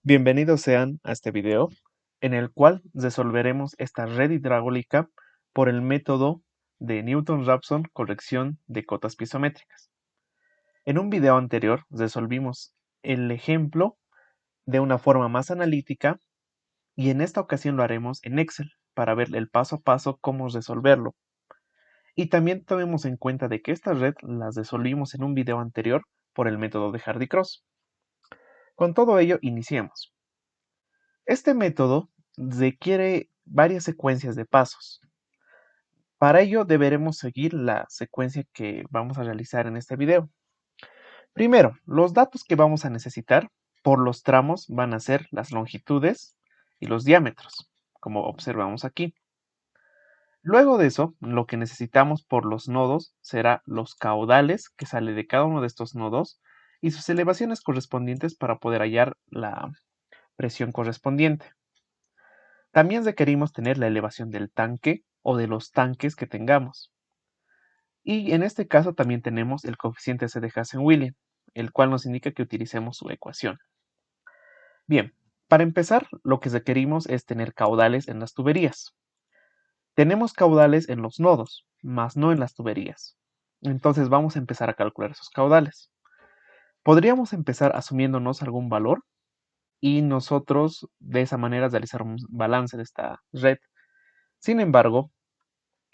Bienvenidos sean a este video, en el cual resolveremos esta red hidráulica por el método de Newton-Raphson corrección de cotas piezométricas. En un video anterior resolvimos el ejemplo de una forma más analítica y en esta ocasión lo haremos en Excel para ver el paso a paso cómo resolverlo. Y también tomemos en cuenta de que esta red las resolvimos en un video anterior por el método de Hardy-Cross. Con todo ello, iniciemos. Este método requiere varias secuencias de pasos. Para ello deberemos seguir la secuencia que vamos a realizar en este video. Primero, los datos que vamos a necesitar por los tramos van a ser las longitudes y los diámetros, como observamos aquí. Luego de eso, lo que necesitamos por los nodos será los caudales que sale de cada uno de estos nodos y sus elevaciones correspondientes para poder hallar la presión correspondiente. También requerimos tener la elevación del tanque o de los tanques que tengamos. Y en este caso también tenemos el coeficiente C de Hazen-Williams, el cual nos indica que utilicemos su ecuación. Bien, para empezar, lo que requerimos es tener caudales en las tuberías. Tenemos caudales en los nodos, mas no en las tuberías. Entonces vamos a empezar a calcular esos caudales. Podríamos empezar asumiéndonos algún valor y nosotros de esa manera realizar un balance de esta red. Sin embargo,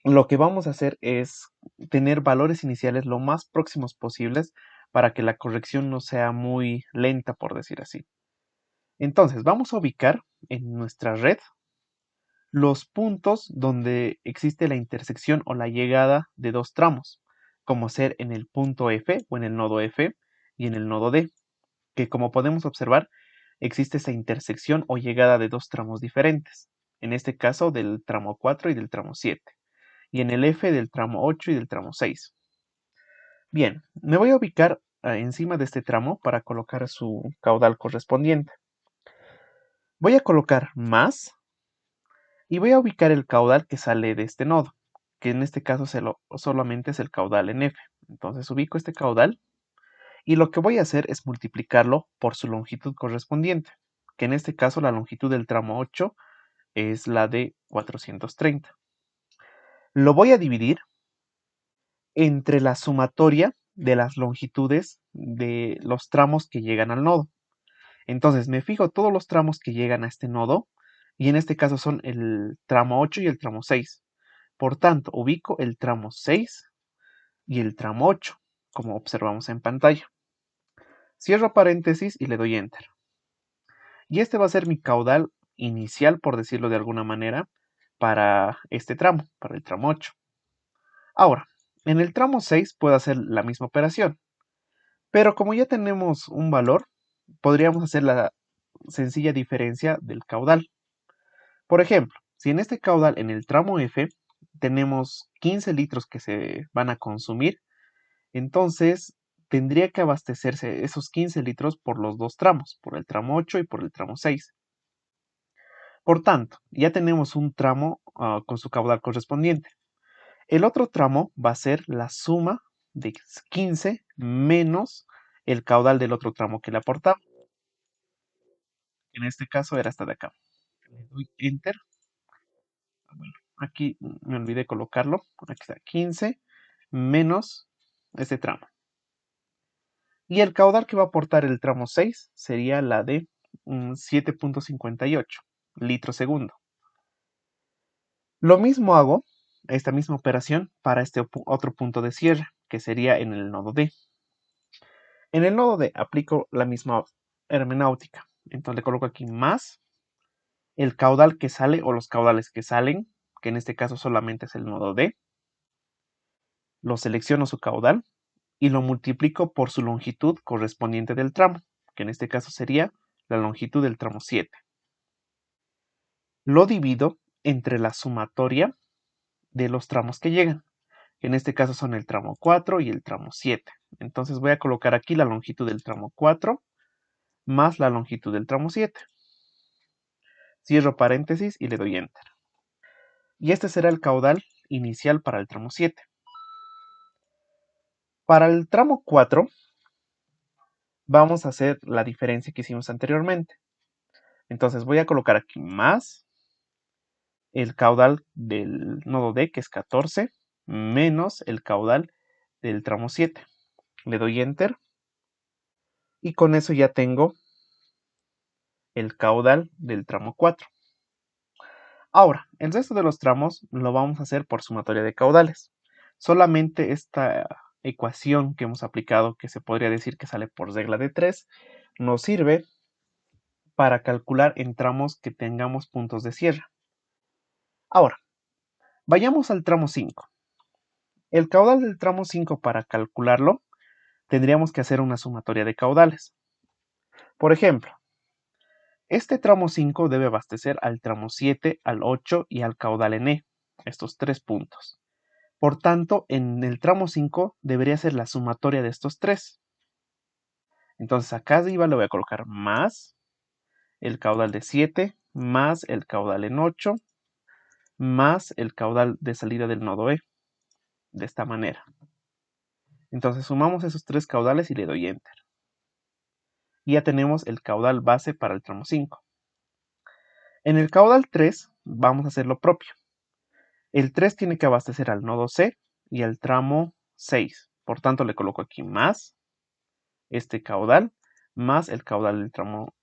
lo que vamos a hacer es tener valores iniciales lo más próximos posibles para que la corrección no sea muy lenta, por decir así. Entonces, vamos a ubicar en nuestra red los puntos donde existe la intersección o la llegada de dos tramos, como ser en el punto F o en el nodo F y en el nodo D, que como podemos observar, existe esa intersección o llegada de dos tramos diferentes, en este caso del tramo 4 y del tramo 7. Y en el F del tramo 8 y del tramo 6. Bien, me voy a ubicar encima de este tramo para colocar su caudal correspondiente. Voy a colocar más y voy a ubicar el caudal que sale de este nodo, que en este caso solamente es el caudal en F. Entonces ubico este caudal y lo que voy a hacer es multiplicarlo por su longitud correspondiente, que en este caso la longitud del tramo 8 es la de 430. Lo voy a dividir entre la sumatoria de las longitudes de los tramos que llegan al nodo. Entonces me fijo todos los tramos que llegan a este nodo y en este caso son el tramo 8 y el tramo 6. Por tanto, ubico el tramo 6 y el tramo 8, como observamos en pantalla. Cierro paréntesis y le doy Enter. Y este va a ser mi caudal inicial, por decirlo de alguna manera, para este tramo, para el tramo 8. Ahora, en el tramo 6 puedo hacer la misma operación, pero como ya tenemos un valor, podríamos hacer la sencilla diferencia del caudal. Por ejemplo, si en este caudal en el tramo F tenemos 15 litros que se van a consumir, entonces tendría que abastecerse esos 15 litros por los dos tramos, por el tramo 8 y por el tramo 6. Por tanto, ya tenemos un tramo con su caudal correspondiente. El otro tramo va a ser la suma de 15 menos el caudal del otro tramo que le aportaba. En este caso era hasta de acá. Le doy Enter. Bueno, aquí me olvidé colocarlo. Aquí está 15 menos este tramo. Y el caudal que va a aportar el tramo 6 sería la de 7.58 litros segundo. Lo mismo hago, esta misma operación, para este otro punto de cierre, que sería en el nodo D. En el nodo D aplico la misma hermenéutica. Entonces le coloco aquí más el caudal que sale o los caudales que salen, que en este caso solamente es el nodo D. Lo selecciono su caudal y lo multiplico por su longitud correspondiente del tramo, que en este caso sería la longitud del tramo 7. Lo divido entre la sumatoria de los tramos que llegan, que en este caso son el tramo 4 y el tramo 7. Entonces voy a colocar aquí la longitud del tramo 4 más la longitud del tramo 7. Cierro paréntesis y le doy Enter. Y este será el caudal inicial para el tramo 7. Para el tramo 4 vamos a hacer la diferencia que hicimos anteriormente. Entonces voy a colocar aquí más el caudal del nodo D, que es 14, menos el caudal del tramo 7. Le doy Enter y con eso ya tengo el caudal del tramo 4. Ahora, el resto de los tramos lo vamos a hacer por sumatoria de caudales. Solamente esta ecuación que hemos aplicado, que se podría decir que sale por regla de 3, nos sirve para calcular en tramos que tengamos puntos de cierre. Ahora, vayamos al tramo 5. El caudal del tramo 5, para calcularlo, tendríamos que hacer una sumatoria de caudales. Por ejemplo, este tramo 5 debe abastecer al tramo 7, al 8 y al caudal en E, estos 3 puntos. Por tanto, en el tramo 5 debería ser la sumatoria de estos 3. Entonces acá arriba le voy a colocar más el caudal de 7, más el caudal en 8, más el caudal de salida del nodo E, de esta manera. Entonces sumamos esos 3 caudales y le doy Enter. Y ya tenemos el caudal base para el tramo 5. En el caudal 3 vamos a hacer lo propio. El 3 tiene que abastecer al nodo C y al tramo 6. Por tanto, le coloco aquí más este caudal, más el caudal del tramo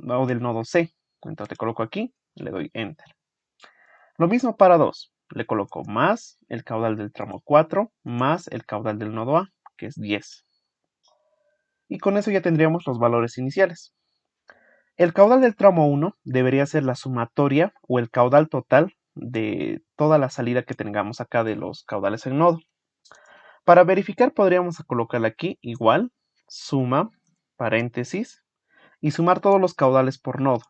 o del nodo C. Entonces le coloco aquí, le doy Enter. Lo mismo para 2. Le coloco más el caudal del tramo 4, más el caudal del nodo A, que es 10. Y con eso ya tendríamos los valores iniciales. El caudal del tramo 1 debería ser la sumatoria o el caudal total de toda la salida que tengamos acá de los caudales en nodo. Para verificar podríamos colocarle aquí igual, suma, paréntesis, y sumar todos los caudales por nodo.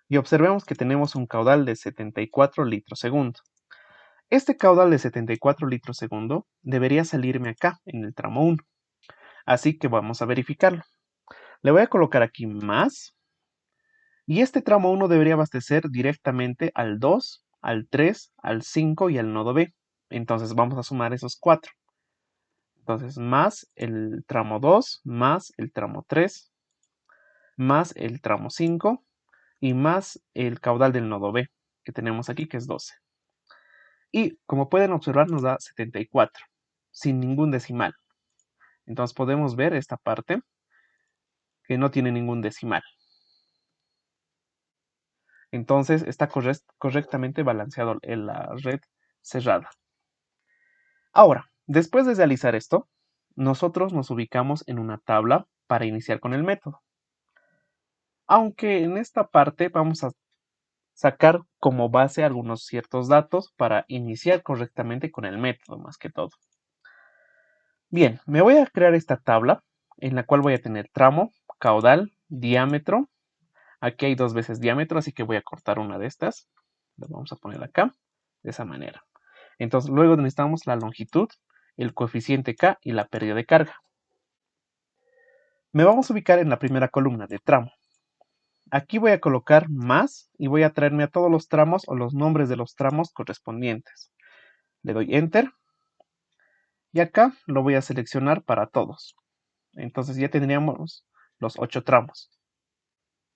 Y observemos que tenemos un caudal de 74 litros segundo. Este caudal de 74 litros segundo debería salirme acá en el tramo 1. Así que vamos a verificarlo. Le voy a colocar aquí más. Y este tramo 1 debería abastecer directamente al 2, al 3, al 5 y al nodo B. Entonces vamos a sumar esos 4. Entonces más el tramo 2, más el tramo 3, más el tramo 5 y más el caudal del nodo B, que tenemos aquí, que es 12. Y como pueden observar nos da 74, sin ningún decimal. Entonces podemos ver esta parte que no tiene ningún decimal. Entonces está correctamente balanceado en la red cerrada. Ahora, después de realizar esto, nosotros nos ubicamos en una tabla para iniciar con el método. Aunque en esta parte vamos a sacar como base algunos ciertos datos para iniciar correctamente con el método, más que todo. Bien, me voy a crear esta tabla en la cual voy a tener tramo, caudal, diámetro. Aquí hay 2 veces diámetro, así que voy a cortar una de estas. La vamos a poner acá, de esa manera. Entonces, luego necesitamos la longitud, el coeficiente K y la pérdida de carga. Me vamos a ubicar en la primera columna de tramo. Aquí voy a colocar más y voy a traerme a todos los tramos o los nombres de los tramos correspondientes. Le doy Enter y acá lo voy a seleccionar para todos. Entonces ya tendríamos los 8 tramos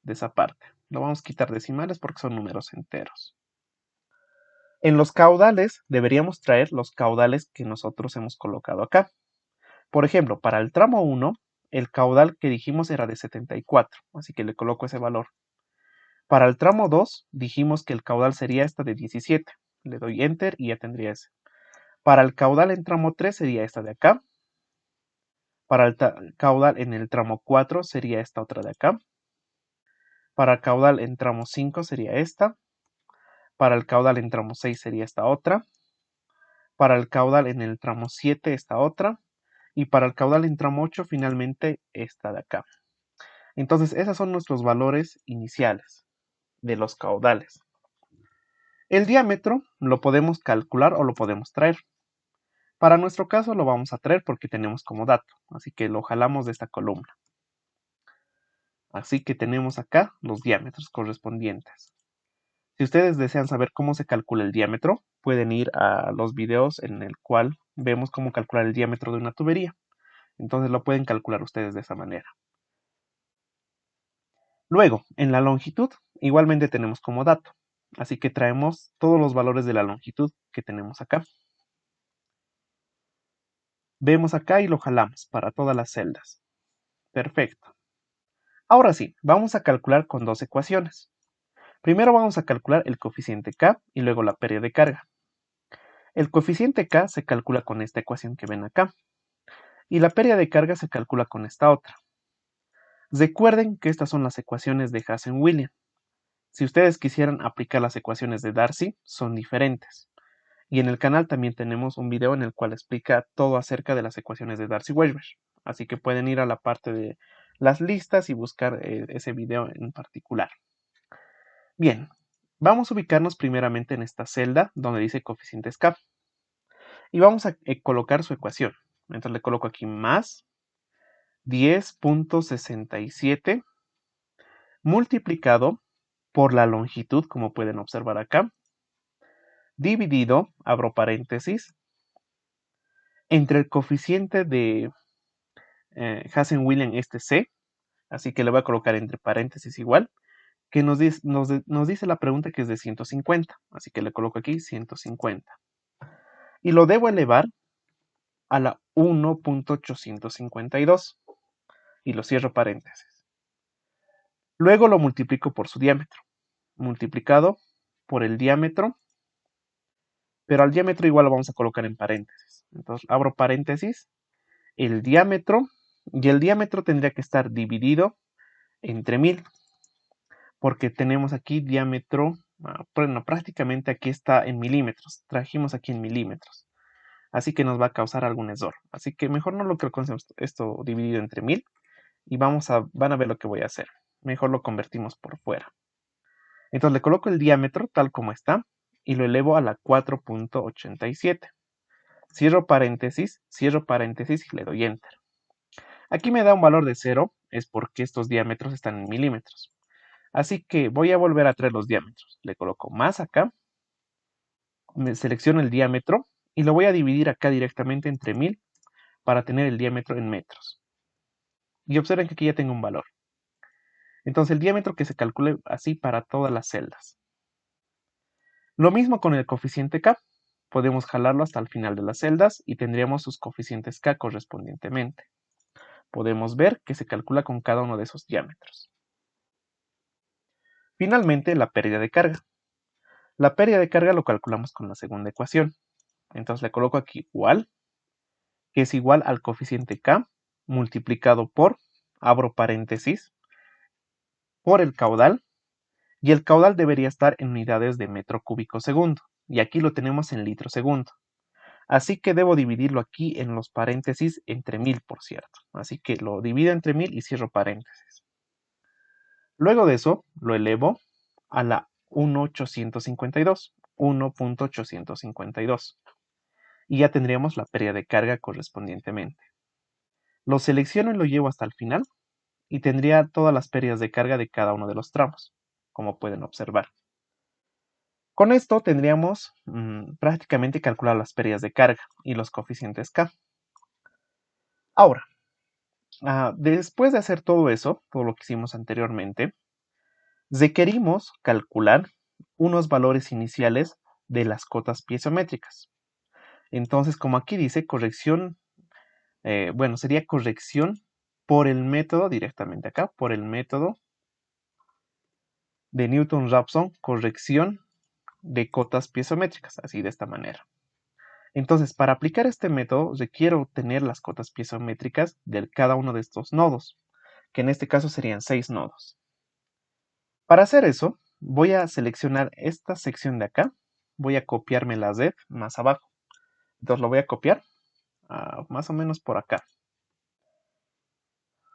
de esa parte. Lo vamos a quitar decimales porque son números enteros. En los caudales deberíamos traer los caudales que nosotros hemos colocado acá. Por ejemplo, para el tramo 1, el caudal que dijimos era de 74, así que le coloco ese valor. Para el tramo 2, dijimos que el caudal sería esta de 17. Le doy Enter y ya tendría ese. Para el caudal en tramo 3 sería esta de acá. Para el caudal en el tramo 4 sería esta otra de acá. Para el caudal en tramo 5 sería esta. Para el caudal en tramo 6 sería esta otra. Para el caudal en el tramo 7 esta otra. Y para el caudal en tramo 8 finalmente esta de acá. Entonces esos son nuestros valores iniciales de los caudales. El diámetro lo podemos calcular o lo podemos traer. Para nuestro caso lo vamos a traer porque tenemos como dato, así que lo jalamos de esta columna. Así que tenemos acá los diámetros correspondientes. Si ustedes desean saber cómo se calcula el diámetro, pueden ir a los videos en el cual vemos cómo calcular el diámetro de una tubería. Entonces lo pueden calcular ustedes de esa manera. Luego, en la longitud, igualmente tenemos como dato. Así que traemos todos los valores de la longitud que tenemos acá. Vemos acá y lo jalamos para todas las celdas. Perfecto. Ahora sí, vamos a calcular con dos ecuaciones. Primero vamos a calcular el coeficiente K y luego la pérdida de carga. El coeficiente K se calcula con esta ecuación que ven acá. Y la pérdida de carga se calcula con esta otra. Recuerden que estas son las ecuaciones de Hazen-Williams. Si ustedes quisieran aplicar las ecuaciones de Darcy, son diferentes. Y en el canal también tenemos un video en el cual explica todo acerca de las ecuaciones de Darcy-Weisbach. Así que pueden ir a la parte de las listas y buscar ese video en particular. Bien, vamos a ubicarnos primeramente en esta celda donde dice coeficientes K. Y vamos a colocar su ecuación. Entonces le coloco aquí más 10.67 multiplicado por la longitud, como pueden observar acá, dividido, abro paréntesis, entre el coeficiente de Hazen-Williams este C, así que le voy a colocar entre paréntesis igual, que nos dice la pregunta que es de 150, así que le coloco aquí 150. Y lo debo elevar a la 1.852 y lo cierro paréntesis. Luego lo multiplico por su diámetro, multiplicado por el diámetro, pero al diámetro igual lo vamos a colocar en paréntesis. Entonces abro paréntesis, el diámetro, y el diámetro tendría que estar dividido entre 1000, porque tenemos aquí diámetro, bueno, prácticamente aquí está en milímetros, trajimos aquí en milímetros, así que nos va a causar algún error. Así que mejor no lo calculemos esto dividido entre 1000 y van a ver lo que voy a hacer. Mejor lo convertimos por fuera. Entonces le coloco el diámetro tal como está y lo elevo a la 4.87. Cierro paréntesis y le doy Enter. Aquí me da un valor de 0, es porque estos diámetros están en milímetros. Así que voy a volver a traer los diámetros. Le coloco más acá, me selecciono el diámetro y lo voy a dividir acá directamente entre 1000 para tener el diámetro en metros. Y observen que aquí ya tengo un valor. Entonces el diámetro que se calcule así para todas las celdas. Lo mismo con el coeficiente K. Podemos jalarlo hasta el final de las celdas y tendríamos sus coeficientes K correspondientemente. Podemos ver que se calcula con cada uno de esos diámetros. Finalmente, la pérdida de carga. La pérdida de carga lo calculamos con la segunda ecuación. Entonces le coloco aquí igual, que es igual al coeficiente K multiplicado por, abro paréntesis, por el caudal, y el caudal debería estar en unidades de metro cúbico segundo, y aquí lo tenemos en litro segundo. Así que debo dividirlo aquí en los paréntesis entre 1000, por cierto. Así que lo divido entre 1000 y cierro paréntesis. Luego de eso, lo elevo a la 1.852. Y ya tendríamos la pérdida de carga correspondientemente. Lo selecciono y lo llevo hasta el final y tendría todas las pérdidas de carga de cada uno de los tramos, como pueden observar. Con esto tendríamos prácticamente calculado las pérdidas de carga y los coeficientes K. Ahora, después de hacer todo eso, todo lo que hicimos anteriormente, requerimos calcular unos valores iniciales de las cotas piezométricas. Entonces, como aquí dice, corrección, bueno, sería corrección por el método, directamente acá, por el método de Newton-Raphson, corrección de cotas piezométricas, así de esta manera. Entonces, para aplicar este método, requiero obtener las cotas piezométricas de cada uno de estos nodos, que en este caso serían 6 nodos. Para hacer eso, voy a seleccionar esta sección de acá, voy a copiarme la Z más abajo. Entonces lo voy a copiar más o menos por acá.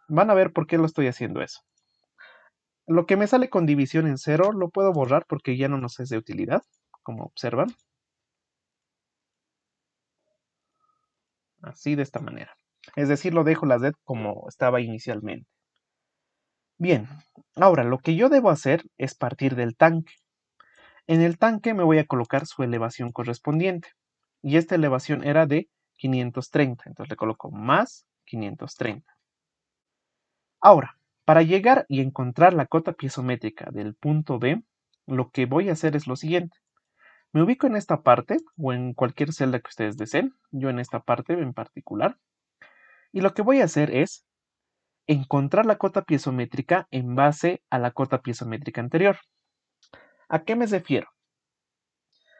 Van a ver por qué lo estoy haciendo eso. Lo que me sale con división en 0 lo puedo borrar porque ya no nos es de utilidad, como observan. Así de esta manera. Es decir, lo dejo la Z como estaba inicialmente. Bien, ahora lo que yo debo hacer es partir del tanque. En el tanque me voy a colocar su elevación correspondiente. Y esta elevación era de 530. Entonces le coloco más 530. Ahora, Para llegar y encontrar la cota piezométrica del punto B, lo que voy a hacer es lo siguiente. Me ubico en esta parte o en cualquier celda que ustedes deseen, yo en esta parte en particular, y lo que voy a hacer es encontrar la cota piezométrica en base a la cota piezométrica anterior. ¿A qué me refiero?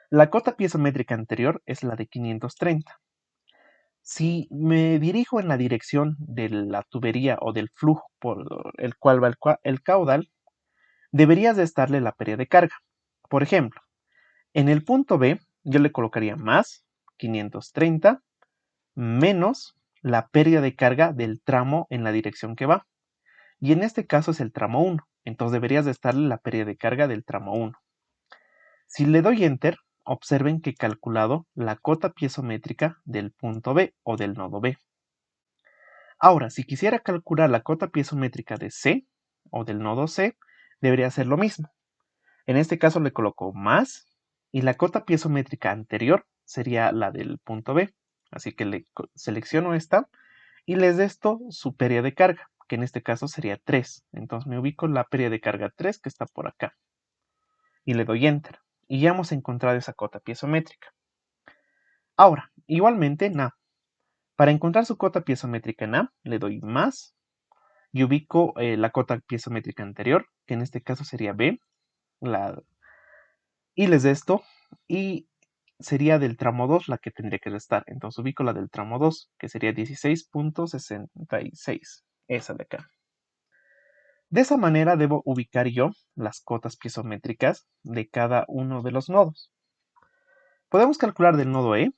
La cota piezométrica anterior es la de 530. Si me dirijo en la dirección de la tubería o del flujo por el cual va el caudal, deberías de estarle la pérdida de carga. Por ejemplo, en el punto B yo le colocaría más 530 menos la pérdida de carga del tramo en la dirección que va. Y en este caso es el tramo 1, entonces deberías de estarle la pérdida de carga del tramo 1. Si le doy Enter, observen que he calculado la cota piezométrica del punto B o del nodo B. Ahora, si quisiera calcular la cota piezométrica de C o del nodo C, debería hacer lo mismo. En este caso le coloco más y la cota piezométrica anterior sería la del punto B. Así que le selecciono esta y les esto su pérdida de carga, que en este caso sería 3. Entonces me ubico en la pérdida de carga 3 que está por acá. Y le doy Enter. Y ya hemos encontrado esa cota piezométrica. Ahora, igualmente en A. Para encontrar su cota piezométrica en A, le doy más y ubico la cota piezométrica anterior, que en este caso sería B, y les de esto, y sería del tramo 2 la que tendría que restar. Entonces ubico la del tramo 2, que sería 16.66, esa de acá. De esa manera debo ubicar yo las cotas piezométricas de cada uno de los nodos. Podemos calcular del nodo E,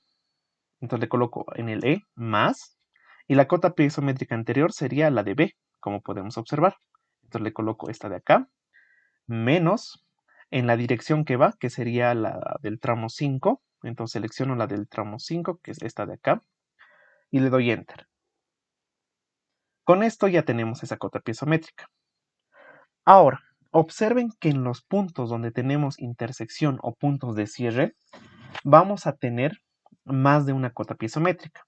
entonces le coloco en el E más, y la cota piezométrica anterior sería la de B, como podemos observar. Entonces le coloco esta de acá, menos en la dirección que va, que sería la del tramo 5. Entonces selecciono la del tramo 5, que es esta de acá, y le doy Enter. Con esto ya tenemos esa cota piezométrica. Ahora, observen que en los puntos donde tenemos intersección o puntos de cierre, vamos a tener más de una cota piezométrica.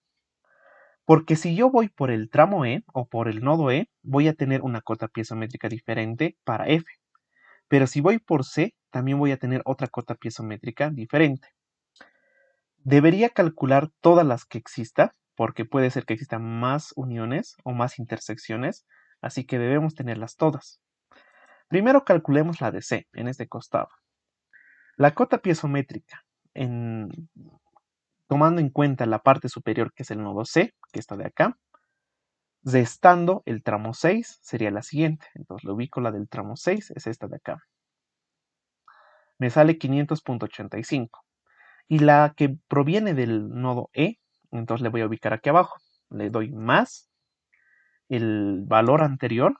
Porque si yo voy por el tramo E o por el nodo E, voy a tener una cota piezométrica diferente para F. Pero si voy por C, también voy a tener otra cota piezométrica diferente. Debería calcular todas las que exista, porque puede ser que existan más uniones o más intersecciones, así que debemos tenerlas todas. Primero calculemos la de C, en este costado. La cota piezométrica, tomando en cuenta la parte superior que es el nodo C, que está de acá, restando el tramo 6 sería la siguiente. Entonces le ubico la del tramo 6, es esta de acá. Me sale 500.85. Y la que proviene del nodo E, entonces le voy a ubicar aquí abajo. Le doy más el valor anterior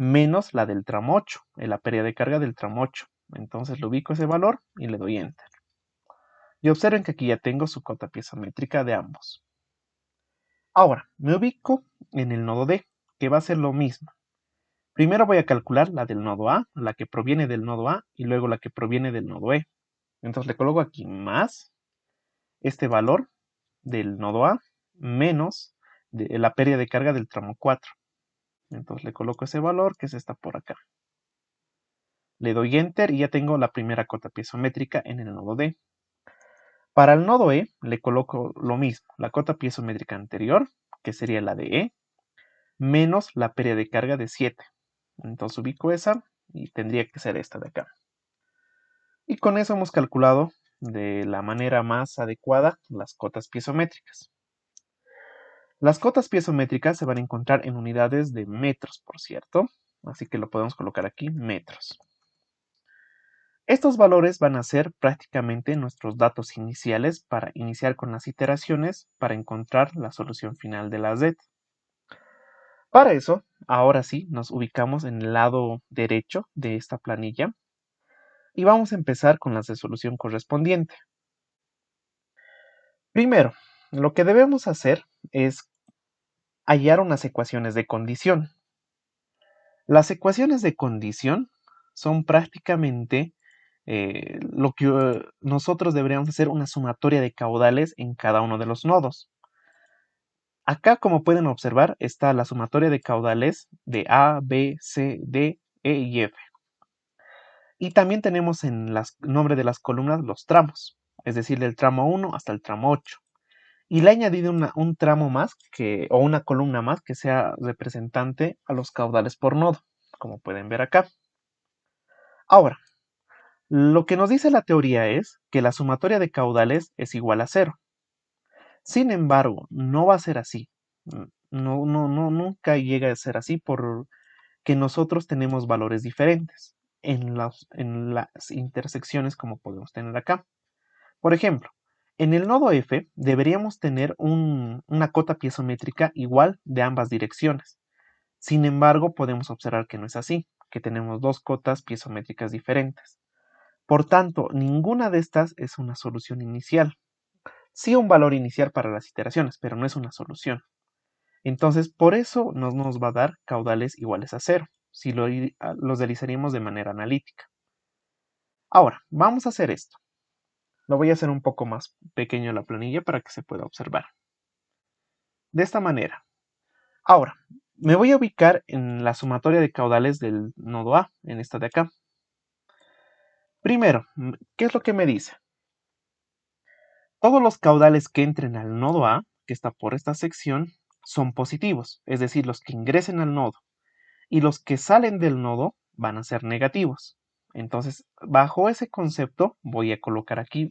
menos la del tramo 8, la pérdida de carga del tramo 8. Entonces le ubico ese valor y le doy Enter. Y observen que aquí ya tengo su cota piezométrica de ambos. Ahora, me ubico en el nodo D, que va a ser lo mismo. Primero voy a calcular la del nodo A, la que proviene del nodo A, y luego la que proviene del nodo E. Entonces le coloco aquí más este valor del nodo A menos la pérdida de carga del tramo 4. Entonces le coloco ese valor, que es esta por acá. Le doy Enter y ya tengo la primera cota piezométrica en el nodo D. Para el nodo E le coloco lo mismo, la cota piezométrica anterior, que sería la de E, menos la pérdida de carga de 7. Entonces ubico esa y tendría que ser esta de acá. Y con eso hemos calculado de la manera más adecuada las cotas piezométricas. Las cotas piezométricas se van a encontrar en unidades de metros, por cierto, así que lo podemos colocar aquí, metros. Estos valores van a ser prácticamente nuestros datos iniciales para iniciar con las iteraciones para encontrar la solución final de la Z. Para eso, ahora sí, nos ubicamos en el lado derecho de esta planilla y vamos a empezar con la resolución correspondiente. Primero, lo que debemos hacer es hallar unas ecuaciones de condición. Las ecuaciones de condición son prácticamente lo que nosotros deberíamos hacer una sumatoria de caudales en cada uno de los nodos. Acá, como pueden observar, está la sumatoria de caudales de A, B, C, D, E y F. Y también tenemos en el nombre de las columnas los tramos, es decir, del tramo 1 hasta el tramo 8. Y le he añadido un tramo más o una columna más que sea representante a los caudales por nodo, como pueden ver acá. Ahora, lo que nos dice la teoría es que la sumatoria de caudales es igual a 0. Sin embargo, no va a ser así. Nunca llega a ser así porque nosotros tenemos valores diferentes en las intersecciones como podemos tener acá. Por ejemplo, en el nodo F deberíamos tener una cota piezométrica igual de ambas direcciones. Sin embargo, podemos observar que no es así, que tenemos dos cotas piezométricas diferentes. Por tanto, ninguna de estas es una solución inicial. Sí un valor inicial para las iteraciones, pero no es una solución. Entonces, por eso no nos va a dar caudales iguales a 0, si los realizaríamos de manera analítica. Ahora, vamos a hacer esto. Lo voy a hacer un poco más pequeño la planilla para que se pueda observar. De esta manera. Ahora, me voy a ubicar en la sumatoria de caudales del nodo A, en esta de acá. Primero, ¿qué es lo que me dice? Todos los caudales que entren al nodo A, que está por esta sección, son positivos, es decir, los que ingresen al nodo. Y los que salen del nodo van a ser negativos. Entonces, bajo ese concepto, voy a colocar aquí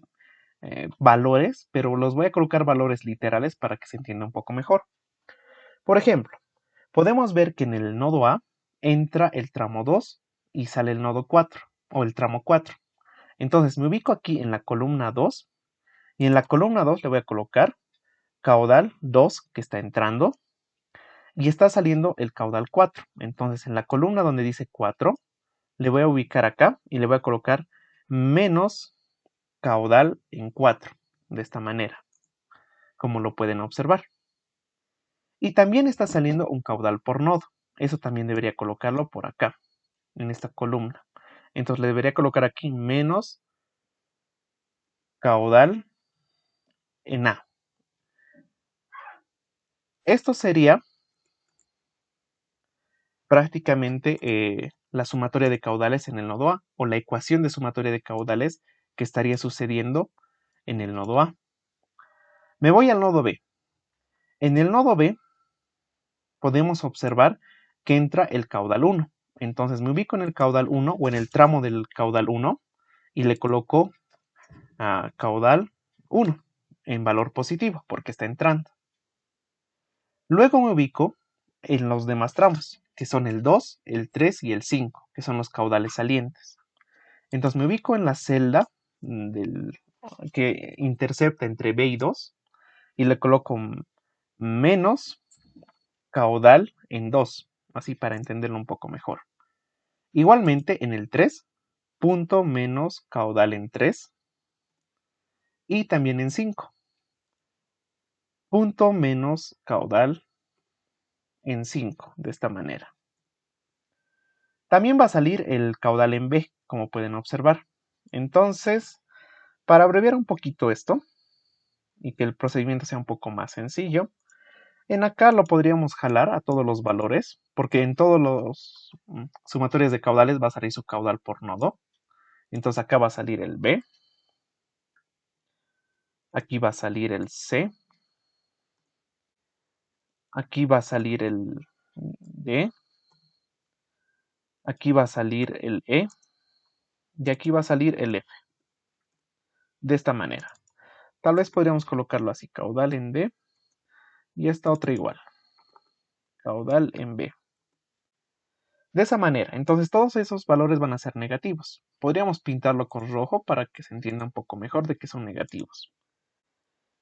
valores, pero los voy a colocar valores literales para que se entienda un poco mejor. Por ejemplo, podemos ver que en el nodo A entra el tramo 2 y sale el nodo 4 o el tramo 4. Entonces me ubico aquí en la columna 2 y en la columna 2 le voy a colocar caudal 2 que está entrando y está saliendo el caudal 4. Entonces en la columna donde dice 4 le voy a ubicar acá y le voy a colocar menos caudal en 4, de esta manera, como lo pueden observar. Y también está saliendo un caudal por nodo. Eso también debería colocarlo por acá, en esta columna. Entonces le debería colocar aquí menos caudal en A. Esto sería prácticamente la sumatoria de caudales en el nodo A, o la ecuación de sumatoria de caudales que estaría sucediendo en el nodo A. Me voy al nodo B. En el nodo B podemos observar que entra el caudal 1. Entonces me ubico en el caudal 1 o en el tramo del caudal 1 y le coloco a caudal 1 en valor positivo porque está entrando. Luego me ubico en los demás tramos, que son el 2, el 3 y el 5, que son los caudales salientes. Entonces me ubico en la celda que intercepta entre B y 2 y le coloco menos caudal en 2, así para entenderlo un poco mejor. Igualmente en el 3, punto menos caudal en 3 y también en 5, punto menos caudal en 5, de esta manera. También va a salir el caudal en B, como pueden observar. Entonces, para abreviar un poquito esto y que el procedimiento sea un poco más sencillo, en acá lo podríamos jalar a todos los valores, porque en todos los sumatorios de caudales va a salir su caudal por nodo. Entonces acá va a salir el B, aquí va a salir el C, aquí va a salir el D, aquí va a salir el E y aquí va a salir el F. De esta manera. Tal vez podríamos colocarlo así, caudal en D y esta otra igual, caudal en B. De esa manera, entonces todos esos valores van a ser negativos. Podríamos pintarlo con rojo para que se entienda un poco mejor de que son negativos.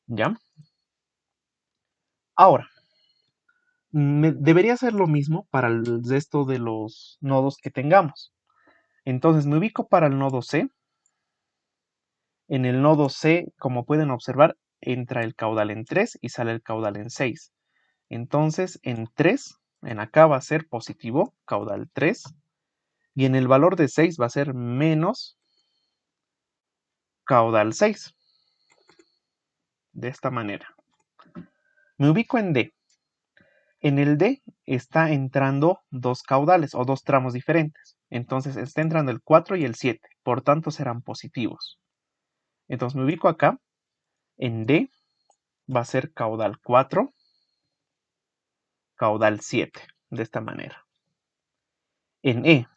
¿Ya? Ahora, debería ser lo mismo para el resto de los nodos que tengamos. Entonces me ubico para el nodo C. En el nodo C, como pueden observar, entra el caudal en 3 y sale el caudal en 6. Entonces en 3, en acá va a ser positivo, caudal 3. Y en el valor de 6 va a ser menos caudal 6. De esta manera. Me ubico en D. En el D está entrando dos caudales o dos tramos diferentes. Entonces está entrando el 4 y el 7, por tanto serán positivos. Entonces me ubico acá. En D va a ser caudal 4, caudal 7, de esta manera. En E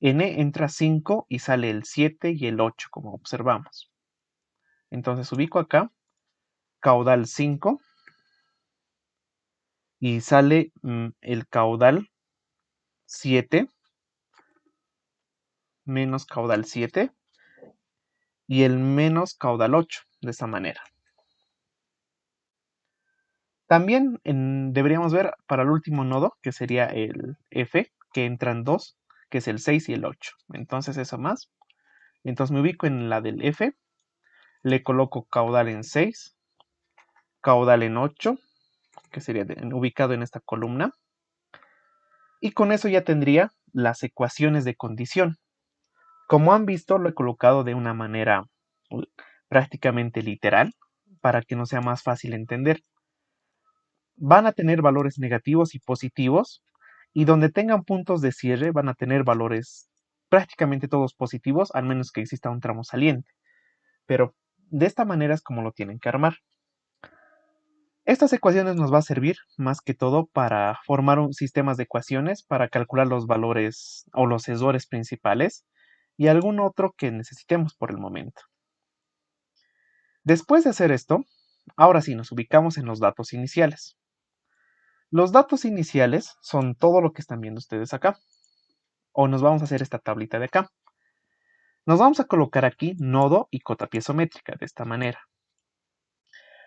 entra 5 y sale el 7 y el 8, como observamos. Entonces ubico acá, caudal 5, y sale el caudal 7 menos caudal 7 y el menos caudal 8, de esta manera. También deberíamos ver para el último nodo, que sería el F, que entran 2, que es el 6 y el 8. Entonces eso más. Entonces me ubico en la del F, le coloco caudal en 6, caudal en 8, que sería ubicado en esta columna. Y con eso ya tendría las ecuaciones de condición. Como han visto, lo he colocado de una manera prácticamente literal, para que no sea más fácil entender. Van a tener valores negativos y positivos, y donde tengan puntos de cierre van a tener valores prácticamente todos positivos, al menos que exista un tramo saliente. Pero de esta manera es como lo tienen que armar. Estas ecuaciones nos va a servir más que todo para formar sistemas de ecuaciones, para calcular los valores o los sesores principales y algún otro que necesitemos por el momento. Después de hacer esto, ahora sí nos ubicamos en los datos iniciales. Los datos iniciales son todo lo que están viendo ustedes acá. O nos vamos a hacer esta tablita de acá. Nos vamos a colocar aquí nodo y cota piezométrica de esta manera.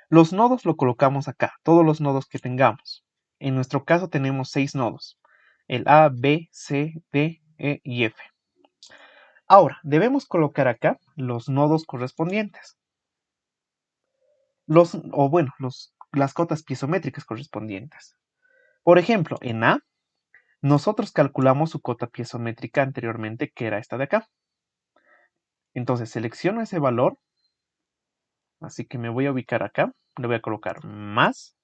Los nodos lo colocamos acá, todos los nodos que tengamos. En nuestro caso tenemos 6 nodos, el A, B, C, D, E y F. Ahora, debemos colocar acá los nodos correspondientes. Las cotas piezométricas correspondientes. Por ejemplo, en A, nosotros calculamos su cota piezométrica anteriormente, que era esta de acá. Entonces selecciono ese valor, así que me voy a ubicar acá, le voy a colocar más,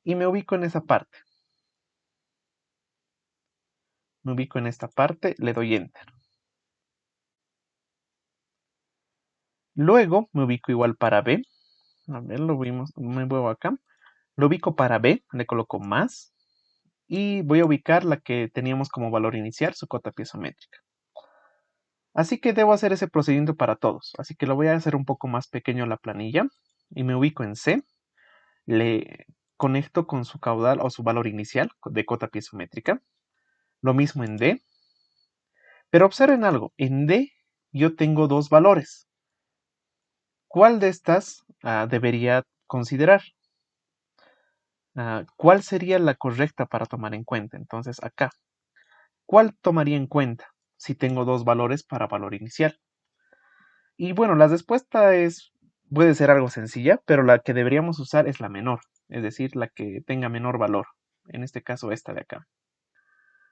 y me ubico en esa parte. Me ubico en esta parte, le doy Enter. Luego me ubico igual para B. A ver, me muevo acá. Lo ubico para B, le coloco más. Y voy a ubicar la que teníamos como valor inicial, su cota piezométrica. Así que debo hacer ese procedimiento para todos. Así que lo voy a hacer un poco más pequeño la planilla. Y me ubico en C. Le conecto con su caudal o su valor inicial de cota piezométrica. Lo mismo en D. Pero observen algo. En D yo tengo dos valores. ¿Cuál de estas debería considerar? ¿Cuál sería la correcta para tomar en cuenta? Entonces acá, ¿cuál tomaría en cuenta si tengo dos valores para valor inicial? Y bueno, la respuesta puede ser algo sencilla, pero la que deberíamos usar es la menor, es decir, la que tenga menor valor. En este caso, esta de acá.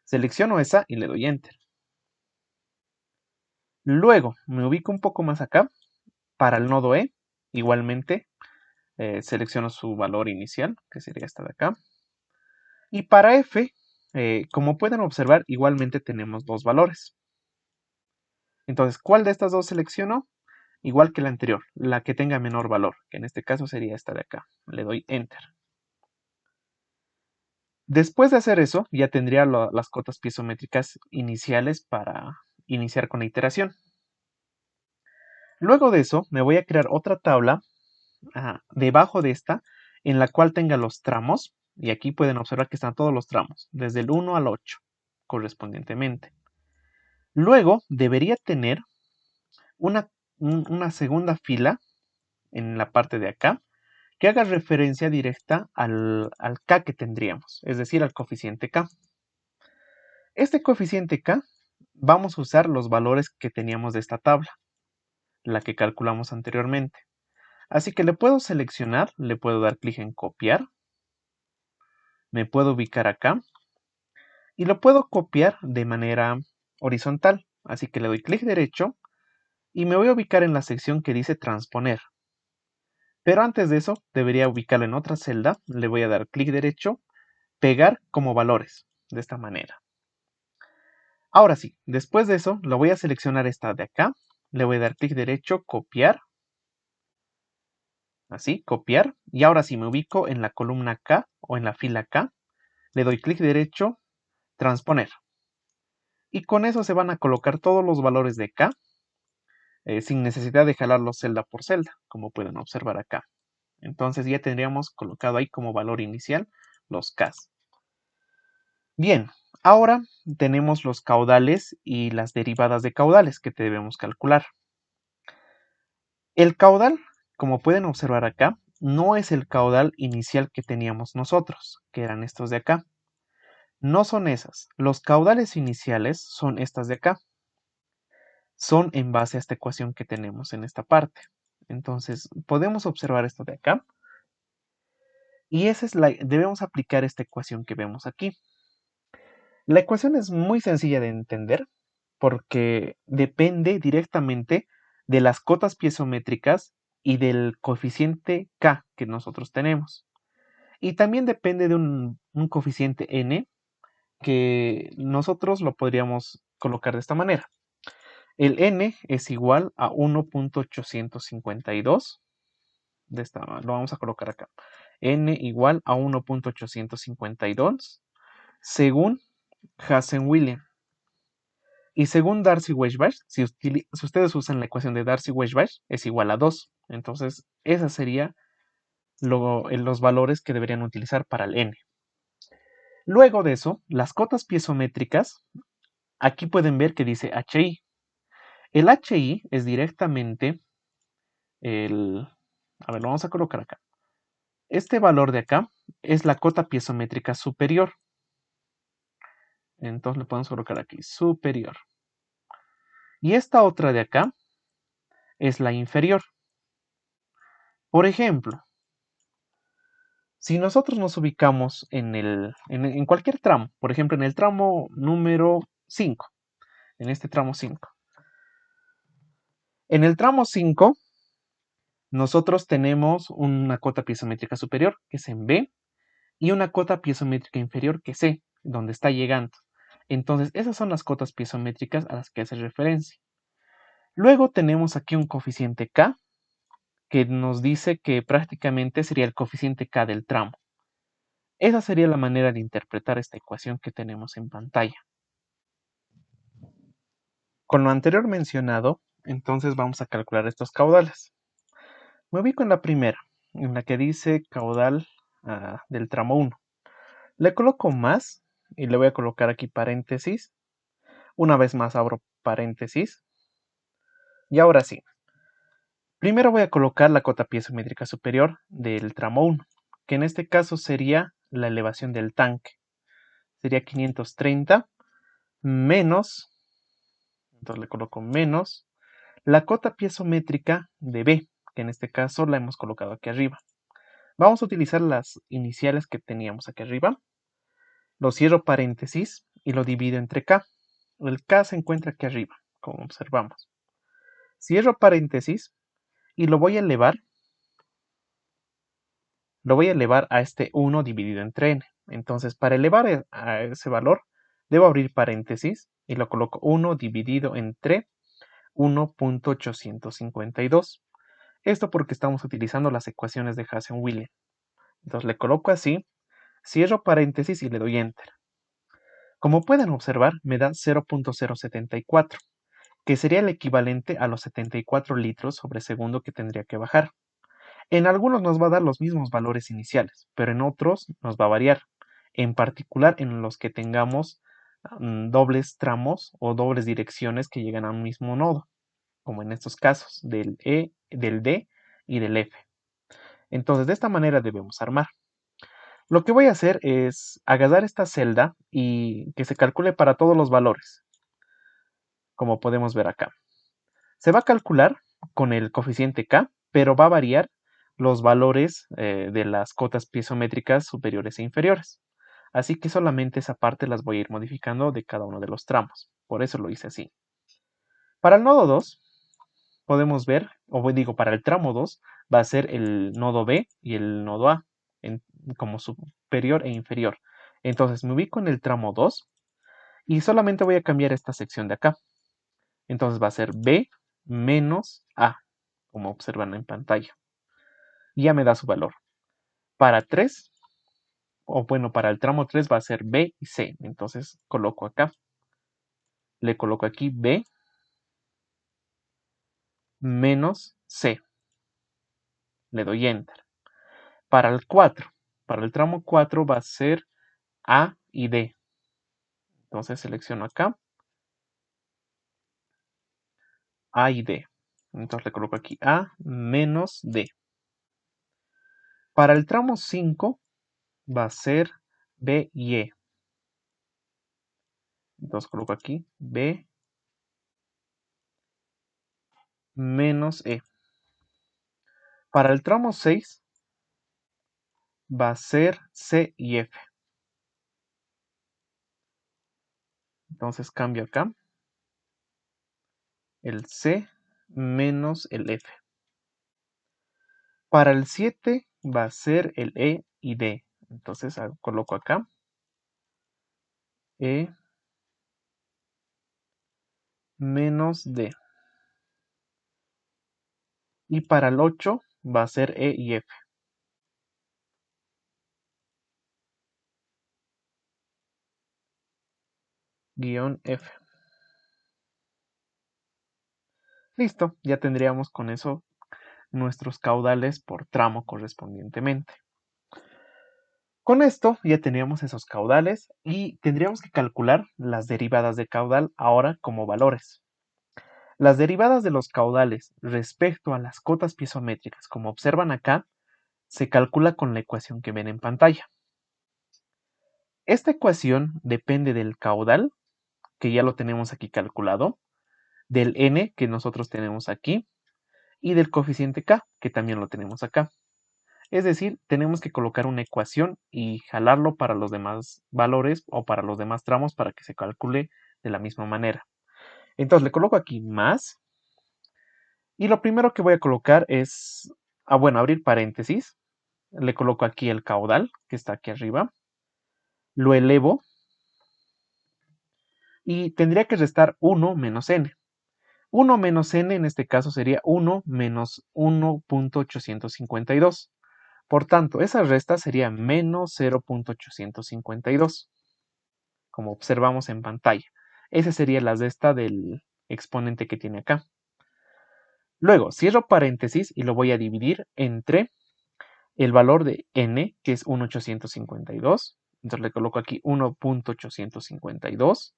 Selecciono esa y le doy Enter. Luego, me ubico un poco más acá. Para el nodo E, igualmente, selecciono su valor inicial, que sería esta de acá. Y para F, como pueden observar, igualmente tenemos dos valores. Entonces, ¿cuál de estas dos selecciono? Igual que la anterior, la que tenga menor valor, que en este caso sería esta de acá. Le doy Enter. Después de hacer eso, ya tendría las cotas piezométricas iniciales para iniciar con la iteración. Luego de eso, me voy a crear otra tabla debajo de esta, en la cual tenga los tramos, y aquí pueden observar que están todos los tramos, desde el 1 al 8, correspondientemente. Luego, debería tener una segunda fila en la parte de acá, que haga referencia directa al K que tendríamos, es decir, al coeficiente K. Este coeficiente K, vamos a usar los valores que teníamos de esta tabla, la que calculamos anteriormente. Así que le puedo seleccionar, le puedo dar clic en copiar, me puedo ubicar acá, y lo puedo copiar de manera horizontal. Así que le doy clic derecho, y me voy a ubicar en la sección que dice transponer. Pero antes de eso, debería ubicarlo en otra celda. Le voy a dar clic derecho, pegar como valores, de esta manera. Ahora sí, después de eso, lo voy a seleccionar esta de acá. Le voy a dar clic derecho, copiar. Así, copiar. Y ahora sí, me ubico en la columna K o en la fila K. Le doy clic derecho, transponer. Y con eso se van a colocar todos los valores de K, sin necesidad de jalarlos celda por celda, como pueden observar acá. Entonces ya tendríamos colocado ahí como valor inicial los Ks. Bien, ahora tenemos los caudales y las derivadas de caudales que debemos calcular. El caudal, como pueden observar acá, no es el caudal inicial que teníamos nosotros, que eran estos de acá. No son esas. Los caudales iniciales son estas de acá. Son en base a esta ecuación que tenemos en esta parte. Entonces, podemos observar esto de acá. Y debemos aplicar esta ecuación que vemos aquí. La ecuación es muy sencilla de entender porque depende directamente de las cotas piezométricas y del coeficiente K que nosotros tenemos. Y también depende de un coeficiente N que nosotros lo podríamos colocar de esta manera. El N es igual a 1.852. Lo vamos a colocar acá. N igual a 1.852 según Hazen-Williams. Y según Darcy-Weisbach, si ustedes usan la ecuación de Darcy-Weisbach, es igual a 2. Entonces, esos serían los valores que deberían utilizar para el n. Luego de eso, las cotas piezométricas, aquí pueden ver que dice HI. El HI es directamente el... A ver, lo vamos a colocar acá. Este valor de acá es la cota piezométrica superior. Entonces le podemos colocar aquí, superior. Y esta otra de acá es la inferior. Por ejemplo, si nosotros nos ubicamos en cualquier tramo, por ejemplo en el tramo número 5, en este tramo 5. En el tramo 5, nosotros tenemos una cota piezométrica superior, que es en B, y una cota piezométrica inferior, que es C, donde está llegando. Entonces, esas son las cotas piezométricas a las que hace referencia. Luego tenemos aquí un coeficiente K, que nos dice que prácticamente sería el coeficiente K del tramo. Esa sería la manera de interpretar esta ecuación que tenemos en pantalla. Con lo anterior mencionado, entonces vamos a calcular estos caudales. Me ubico en la primera, en la que dice caudal del tramo 1. Le coloco más y le voy a colocar aquí paréntesis. Una vez más abro paréntesis. Y ahora sí. Primero voy a colocar la cota piezométrica superior del tramo 1, que en este caso sería la elevación del tanque. Sería 530 menos, entonces le coloco menos, la cota piezométrica de B, que en este caso la hemos colocado aquí arriba. Vamos a utilizar las iniciales que teníamos aquí arriba. Lo cierro paréntesis y lo divido entre K. El K se encuentra aquí arriba, como observamos. Cierro paréntesis y lo voy a elevar. Lo voy a elevar a este 1 dividido entre n. Entonces, para elevar a ese valor, debo abrir paréntesis y lo coloco 1 dividido entre 1.852. Esto porque estamos utilizando las ecuaciones de Hazen-Williams. Entonces le coloco así, cierro paréntesis y le doy Enter. Como pueden observar, me da 0.074, que sería el equivalente a los 74 litros sobre segundo que tendría que bajar. En algunos nos va a dar los mismos valores iniciales, pero en otros nos va a variar, en particular en los que tengamos dobles tramos o dobles direcciones que llegan a un mismo nodo, como en estos casos del E, del D y del F. Entonces, de esta manera debemos armar. Lo que voy a hacer es agarrar esta celda y que se calcule para todos los valores, como podemos ver acá. Se va a calcular con el coeficiente K, pero va a variar los valores de las cotas piezométricas superiores e inferiores. Así que solamente esa parte las voy a ir modificando de cada uno de los tramos. Por eso lo hice así. Para el nodo 2, podemos ver o digo, para el tramo 2, va a ser el nodo B y el nodo A, como superior e inferior. Entonces me ubico en el tramo 2 y solamente voy a cambiar esta sección de acá. Entonces va a ser B menos A, como observan en pantalla. Y ya me da su valor. Para 3, o bueno, para el tramo 3 va a ser B y C. Entonces coloco acá. Le coloco aquí B menos C. Le doy Enter. Para el 4, para el tramo 4 va a ser A y D. Entonces selecciono acá A y D. Entonces le coloco aquí A menos D. Para el tramo 5 va a ser B y E. Entonces coloco aquí B menos E. Para el tramo 6 va a ser C y F. Entonces cambio acá el C menos el F. Para el 7 va a ser el E y D. Entonces coloco acá E menos D. Y para el 8 va a ser E y F. Guión F. Listo, ya tendríamos con eso nuestros caudales por tramo correspondientemente. Con esto ya teníamos esos caudales y tendríamos que calcular las derivadas de caudal ahora como valores. Las derivadas de los caudales respecto a las cotas piezométricas, como observan acá, se calcula con la ecuación que ven en pantalla. Esta ecuación depende del caudal, que ya lo tenemos aquí calculado, del n que nosotros tenemos aquí, y del coeficiente k, que también lo tenemos acá. Es decir, tenemos que colocar una ecuación y jalarlo para los demás valores o para los demás tramos para que se calcule de la misma manera. Entonces le coloco aquí más. Y lo primero que voy a colocar es, bueno, abrir paréntesis. Le coloco aquí el caudal, que está aquí arriba. Lo elevo. Y tendría que restar 1 menos n. 1 menos n en este caso sería 1 menos 1.852. Por tanto, esa resta sería menos 0.852, como observamos en pantalla. Esa sería la resta del exponente que tiene acá. Luego, cierro paréntesis y lo voy a dividir entre el valor de n, que es 1.852. Entonces le coloco aquí 1.852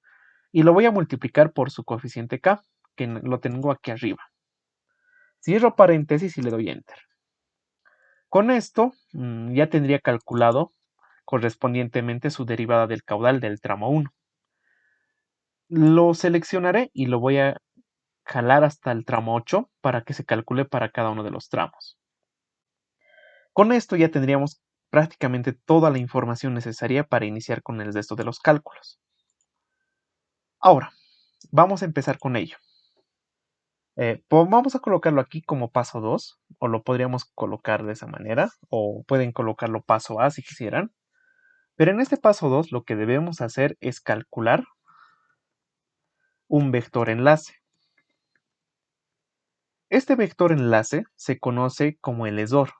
y lo voy a multiplicar por su coeficiente k, que lo tengo aquí arriba. Cierro paréntesis y le doy Enter. Con esto ya tendría calculado correspondientemente su derivada del caudal del tramo 1. Lo seleccionaré y lo voy a jalar hasta el tramo 8 para que se calcule para cada uno de los tramos. Con esto ya tendríamos prácticamente toda la información necesaria para iniciar con el resto de los cálculos. Ahora, vamos a empezar con ello. Vamos a colocarlo aquí como paso 2, o lo podríamos colocar de esa manera, o pueden colocarlo paso A si quisieran. Pero en este paso 2 lo que debemos hacer es calcular un vector enlace. Este vector enlace se conoce como el ESOR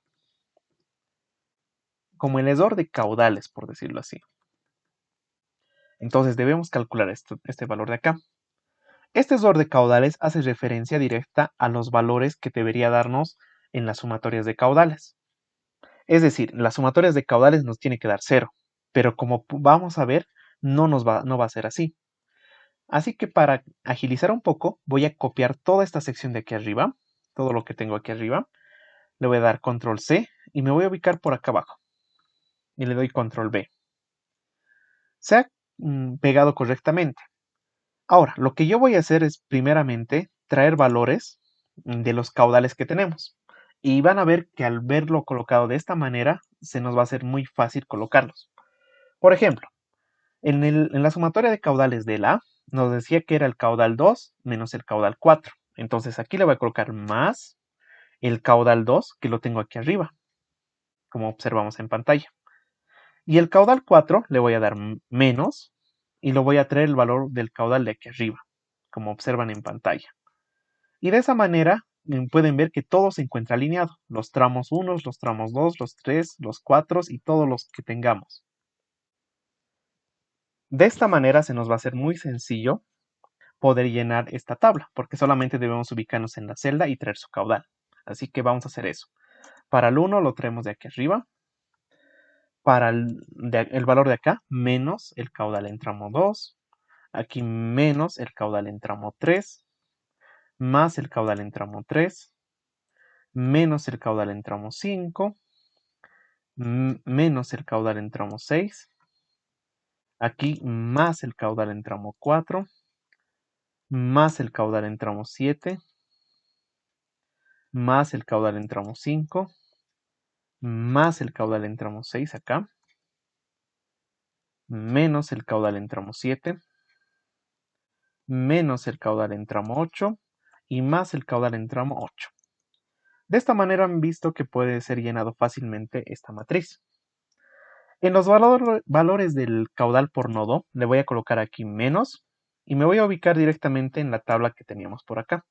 de caudales, por decirlo así. Entonces debemos calcular este valor de acá. Este ESOR de caudales hace referencia directa a los valores que debería darnos en las sumatorias de caudales. Es decir, las sumatorias de caudales nos tiene que dar 0, pero como vamos a ver, no va a ser así. Así que para agilizar un poco, voy a copiar toda esta sección de aquí arriba, todo lo que tengo aquí arriba. Le voy a dar control C y me voy a ubicar por acá abajo. Y le doy control B. Se ha pegado correctamente. Ahora, lo que yo voy a hacer es primeramente traer valores de los caudales que tenemos. Y van a ver que al verlo colocado de esta manera, se nos va a hacer muy fácil colocarlos. Por ejemplo, en la sumatoria de caudales del A, nos decía que era el caudal 2 menos el caudal 4. Entonces aquí le voy a colocar más el caudal 2, que lo tengo aquí arriba, como observamos en pantalla. Y el caudal 4 le voy a dar menos y lo voy a traer el valor del caudal de aquí arriba, como observan en pantalla. Y de esa manera pueden ver que todo se encuentra alineado, los tramos 1, los tramos 2, los 3, los 4 y todos los que tengamos. De esta manera se nos va a hacer muy sencillo poder llenar esta tabla, porque solamente debemos ubicarnos en la celda y traer su caudal. Así que vamos a hacer eso. Para el 1 lo traemos de aquí arriba. Para el valor de acá, menos el caudal en tramo 2. Aquí menos el caudal en tramo 3. Más el caudal en tramo 3. Menos el caudal en tramo 5. Menos el caudal en tramo 6. Aquí más el caudal en tramo 4. Más el caudal en tramo 7. Más el caudal en tramo 5. Más el caudal en tramo 6 acá. Menos el caudal en tramo 7. Menos el caudal en tramo 8. Y más el caudal en tramo 8. De esta manera han visto que puede ser llenado fácilmente esta matriz. En los valores del caudal por nodo le voy a colocar aquí menos y me voy a ubicar directamente en la tabla que teníamos por acá.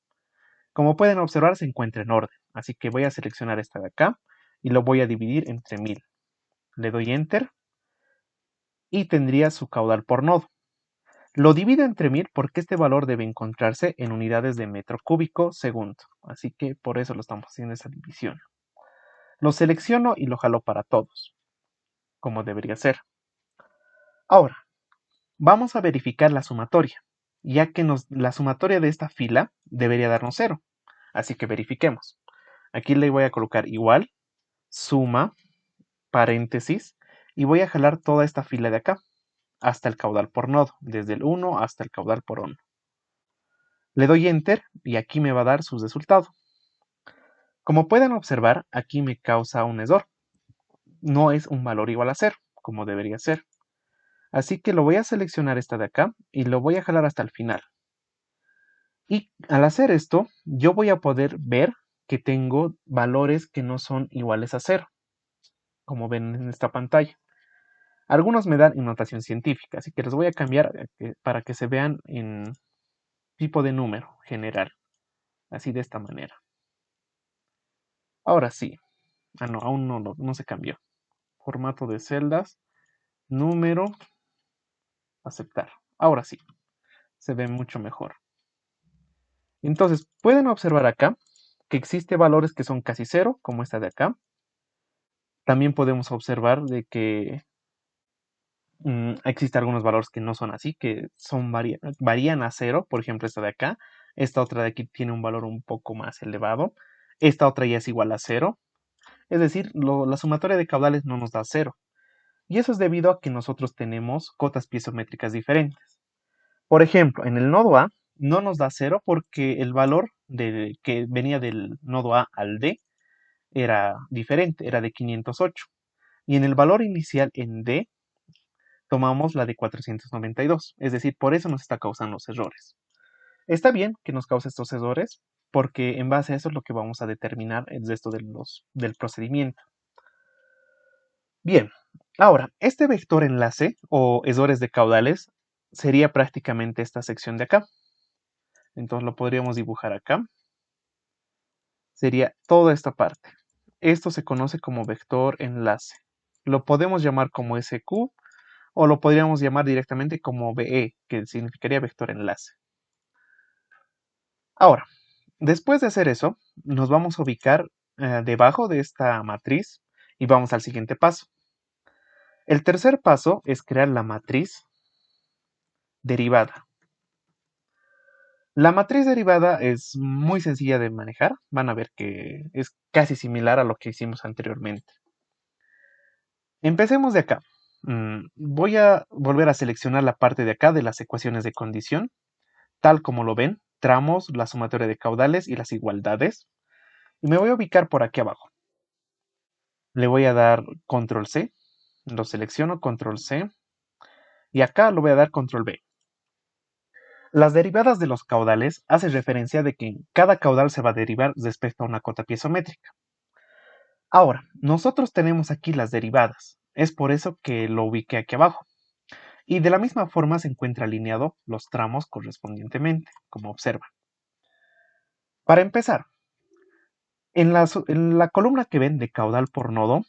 Como pueden observar se encuentra en orden, así que voy a seleccionar esta de acá y lo voy a dividir entre 1000. Le doy Enter y tendría su caudal por nodo. Lo divido entre 1000 porque este valor debe encontrarse en unidades de metro cúbico segundo, así que por eso lo estamos haciendo esa división. Lo selecciono y lo jalo para todos, como debería ser. Ahora, vamos a verificar la sumatoria, ya que la sumatoria de esta fila debería darnos 0. Así que verifiquemos. Aquí le voy a colocar igual, suma, paréntesis, y voy a jalar toda esta fila de acá, hasta el caudal por nodo, desde el 1 hasta el caudal por 1. Le doy Enter y aquí me va a dar su resultado. Como pueden observar, aquí me causa un error. No es un valor igual a 0, como debería ser. Así que lo voy a seleccionar esta de acá y lo voy a jalar hasta el final. Y al hacer esto, yo voy a poder ver que tengo valores que no son iguales a 0, como ven en esta pantalla. Algunos me dan en notación científica, así que los voy a cambiar para que se vean en tipo de número general, así de esta manera. Ahora sí, no, aún no se cambió. Formato de celdas, número, aceptar. Ahora sí, se ve mucho mejor. Entonces, pueden observar acá que existen valores que son casi 0, como esta de acá. También podemos observar de que existen algunos valores que no son así, que varían a 0, por ejemplo esta de acá. Esta otra de aquí tiene un valor un poco más elevado. Esta otra ya es igual a 0. Es decir, la sumatoria de caudales no nos da 0. Y eso es debido a que nosotros tenemos cotas piezométricas diferentes. Por ejemplo, en el nodo A no nos da 0 porque el valor que venía del nodo A al D era diferente, era de 508. Y en el valor inicial en D tomamos la de 492. Es decir, por eso nos está causando los errores. Está bien que nos cause estos errores porque en base a eso es lo que vamos a determinar el resto del procedimiento. Bien, ahora, este vector enlace o errores de caudales sería prácticamente esta sección de acá. Entonces lo podríamos dibujar acá. Sería toda esta parte. Esto se conoce como vector enlace. Lo podemos llamar como SQ o lo podríamos llamar directamente como VE, que significaría vector enlace. Ahora, después de hacer eso, nos vamos a ubicar debajo de esta matriz y vamos al siguiente paso. El tercer paso es crear la matriz derivada. La matriz derivada es muy sencilla de manejar. Van a ver que es casi similar a lo que hicimos anteriormente. Empecemos de acá. Voy a volver a seleccionar la parte de acá de las ecuaciones de condición. Tal como lo ven, tramos, la sumatoria de caudales y las igualdades. Y me voy a ubicar por aquí abajo. Le voy a dar control C. Lo selecciono, control C. Y acá lo voy a dar control V. Las derivadas de los caudales hacen referencia de que cada caudal se va a derivar respecto a una cota piezométrica. Ahora, nosotros tenemos aquí las derivadas, es por eso que lo ubiqué aquí abajo. Y de la misma forma se encuentra alineado los tramos correspondientemente, como observan. Para empezar, en la columna que ven de caudal por nodo,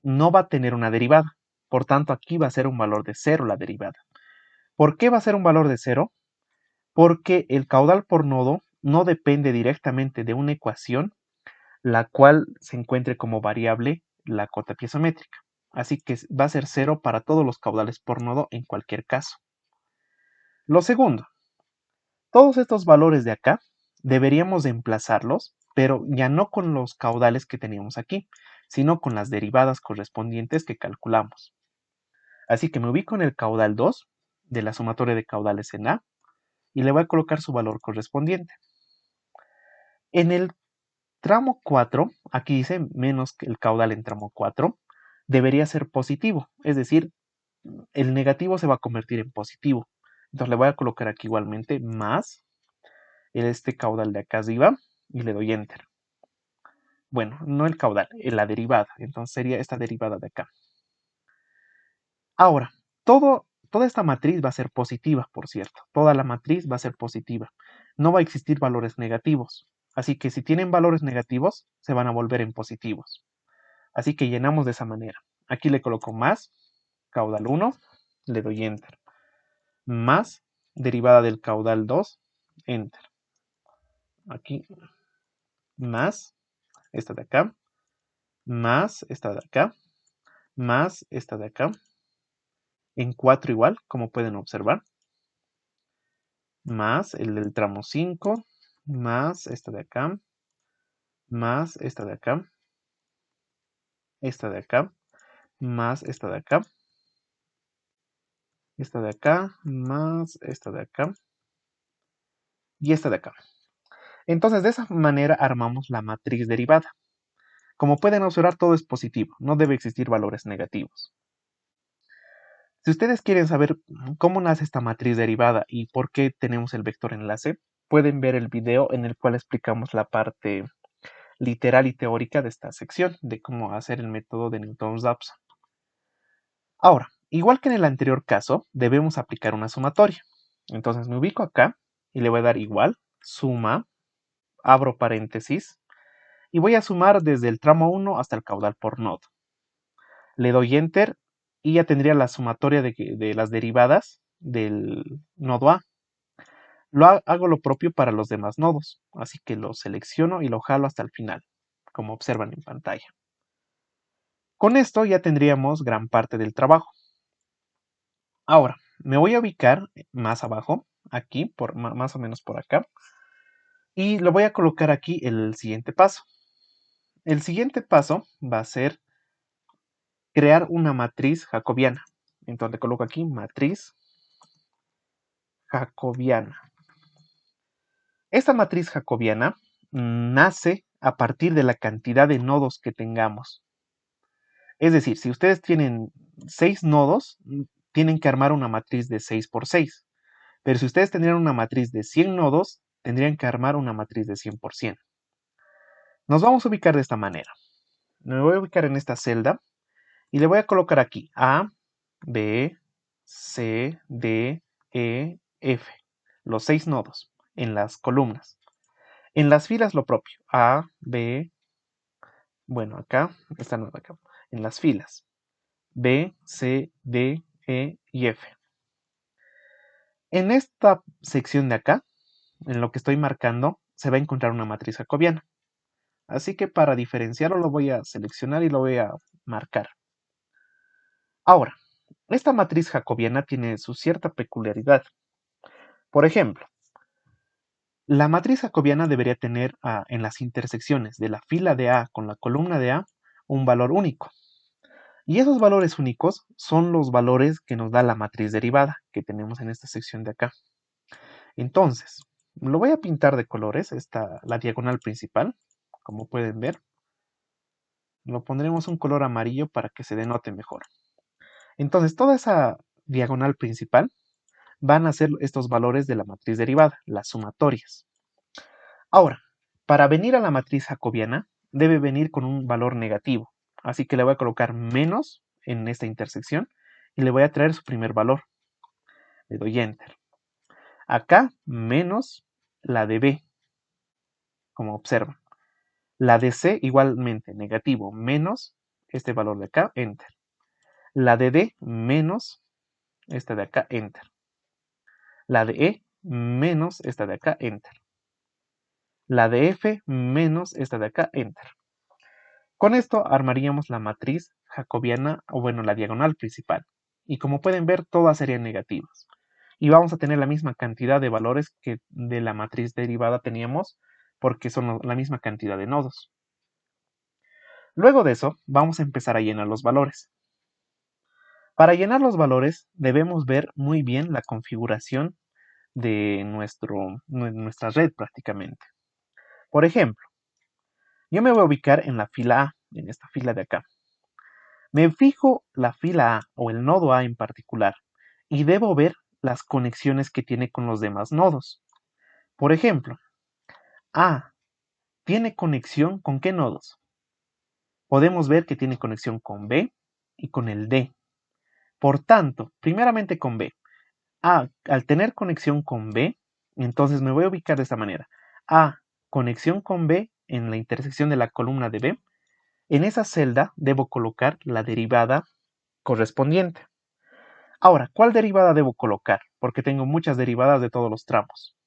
no va a tener una derivada. Por tanto, aquí va a ser un valor de 0 la derivada. ¿Por qué va a ser un valor de 0? Porque el caudal por nodo no depende directamente de una ecuación, la cual se encuentre como variable la cota piezométrica. Así que va a ser 0 para todos los caudales por nodo en cualquier caso. Lo segundo, todos estos valores de acá deberíamos de emplazarlos, pero ya no con los caudales que teníamos aquí, sino con las derivadas correspondientes que calculamos. Así que me ubico en el caudal 2 de la sumatoria de caudales en A y le voy a colocar su valor correspondiente. En el tramo 4, aquí dice menos que el caudal en tramo 4, debería ser positivo, es decir, el negativo se va a convertir en positivo. Entonces le voy a colocar aquí igualmente más este caudal de acá arriba y le doy enter. Bueno, no el caudal, la derivada. Entonces sería esta derivada de acá. Ahora, toda esta matriz va a ser positiva, por cierto. Toda la matriz va a ser positiva. No va a existir valores negativos. Así que si tienen valores negativos, se van a volver en positivos. Así que llenamos de esa manera. Aquí le coloco más, caudal 1, le doy enter. Más, derivada del caudal 2, enter. Aquí, más, esta de acá, más esta de acá, más esta de acá, en 4 igual, como pueden observar, más el del tramo 5, más esta de acá, más esta de acá, esta de acá, más esta de acá, esta de acá, más esta de acá y esta de acá. Entonces de esa manera armamos la matriz derivada. Como pueden observar, todo es positivo, no debe existir valores negativos. Si ustedes quieren saber cómo nace esta matriz derivada y por qué tenemos el vector enlace, pueden ver el video en el cual explicamos la parte literal y teórica de esta sección, de cómo hacer el método de Newton-Raphson. Ahora, igual que en el anterior caso, debemos aplicar una sumatoria. Entonces me ubico acá y le voy a dar igual, suma, abro paréntesis, y voy a sumar desde el tramo 1 hasta el caudal por nodo. Le doy enter y ya tendría la sumatoria de las derivadas del nodo A. Hago lo propio para los demás nodos, así que lo selecciono y lo jalo hasta el final, como observan en pantalla. Con esto ya tendríamos gran parte del trabajo. Ahora, me voy a ubicar más abajo, aquí, más o menos por acá, y lo voy a colocar aquí el siguiente paso. El siguiente paso va a ser crear una matriz jacobiana. Entonces le coloco aquí matriz jacobiana. Esta matriz jacobiana nace a partir de la cantidad de nodos que tengamos. Es decir, si ustedes tienen 6 nodos, tienen que armar una matriz de 6 por 6. Pero si ustedes tendrían una matriz de 100 nodos, tendrían que armar una matriz de 100 por 100. Nos vamos a ubicar de esta manera. Me voy a ubicar en esta celda y le voy a colocar aquí A, B, C, D, E, F. Los 6 nodos en las columnas. En las filas lo propio. A, B, bueno, acá, esta no acá. En las filas. B, C, D, E y F. En esta sección de acá, en lo que estoy marcando, se va a encontrar una matriz jacobiana. Así que para diferenciarlo lo voy a seleccionar y lo voy a marcar. Ahora, esta matriz jacobiana tiene su cierta peculiaridad. Por ejemplo, la matriz jacobiana debería tener en las intersecciones de la fila de A con la columna de A un valor único. Y esos valores únicos son los valores que nos da la matriz derivada que tenemos en esta sección de acá. Entonces, lo voy a pintar de colores, la diagonal principal, como pueden ver. Lo pondremos un color amarillo para que se denote mejor. Entonces, toda esa diagonal principal van a ser estos valores de la matriz derivada, las sumatorias. Ahora, para venir a la matriz jacobiana, debe venir con un valor negativo. Así que le voy a colocar menos en esta intersección y le voy a traer su primer valor. Le doy Enter. Acá, menos la de B, como observan. La de C igualmente, negativo, menos este valor de acá, Enter. La de D, menos esta de acá, Enter. La de E, menos esta de acá, Enter. La de F, menos esta de acá, Enter. Con esto armaríamos la matriz jacobiana, o bueno, la diagonal principal. Y como pueden ver, todas serían negativas. Y vamos a tener la misma cantidad de valores que de la matriz derivada teníamos, porque son la misma cantidad de nodos. Luego de eso, vamos a empezar a llenar los valores. Para llenar los valores, debemos ver muy bien la configuración de nuestra red prácticamente. Por ejemplo, yo me voy a ubicar en la fila A, en esta fila de acá. Me fijo la fila A o el nodo A en particular y debo ver las conexiones que tiene con los demás nodos. Por ejemplo, A tiene conexión con ¿qué nodos? Podemos ver que tiene conexión con B y con el D. Por tanto, primeramente con B. A, al tener conexión con B, entonces me voy a ubicar de esta manera. A, conexión con B en la intersección de la columna de B. En esa celda debo colocar la derivada correspondiente. Ahora, ¿cuál derivada debo colocar? Porque tengo muchas derivadas de todos los tramos.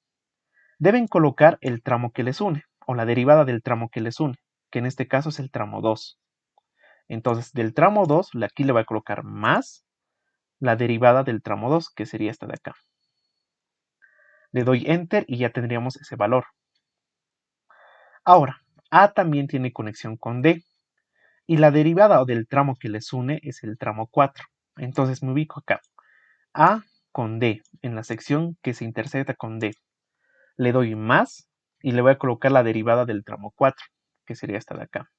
Deben colocar el tramo que les une, o la derivada del tramo que les une, que en este caso es el tramo 2. Entonces, del tramo 2, aquí le voy a colocar más la derivada del tramo 2, que sería esta de acá. Le doy Enter y ya tendríamos ese valor. Ahora, A también tiene conexión con D, y la derivada del tramo que les une es el tramo 4. Entonces me ubico acá. A con D, en la sección que se intersecta con D. Le doy más y le voy a colocar la derivada del tramo 4, que sería esta de acá.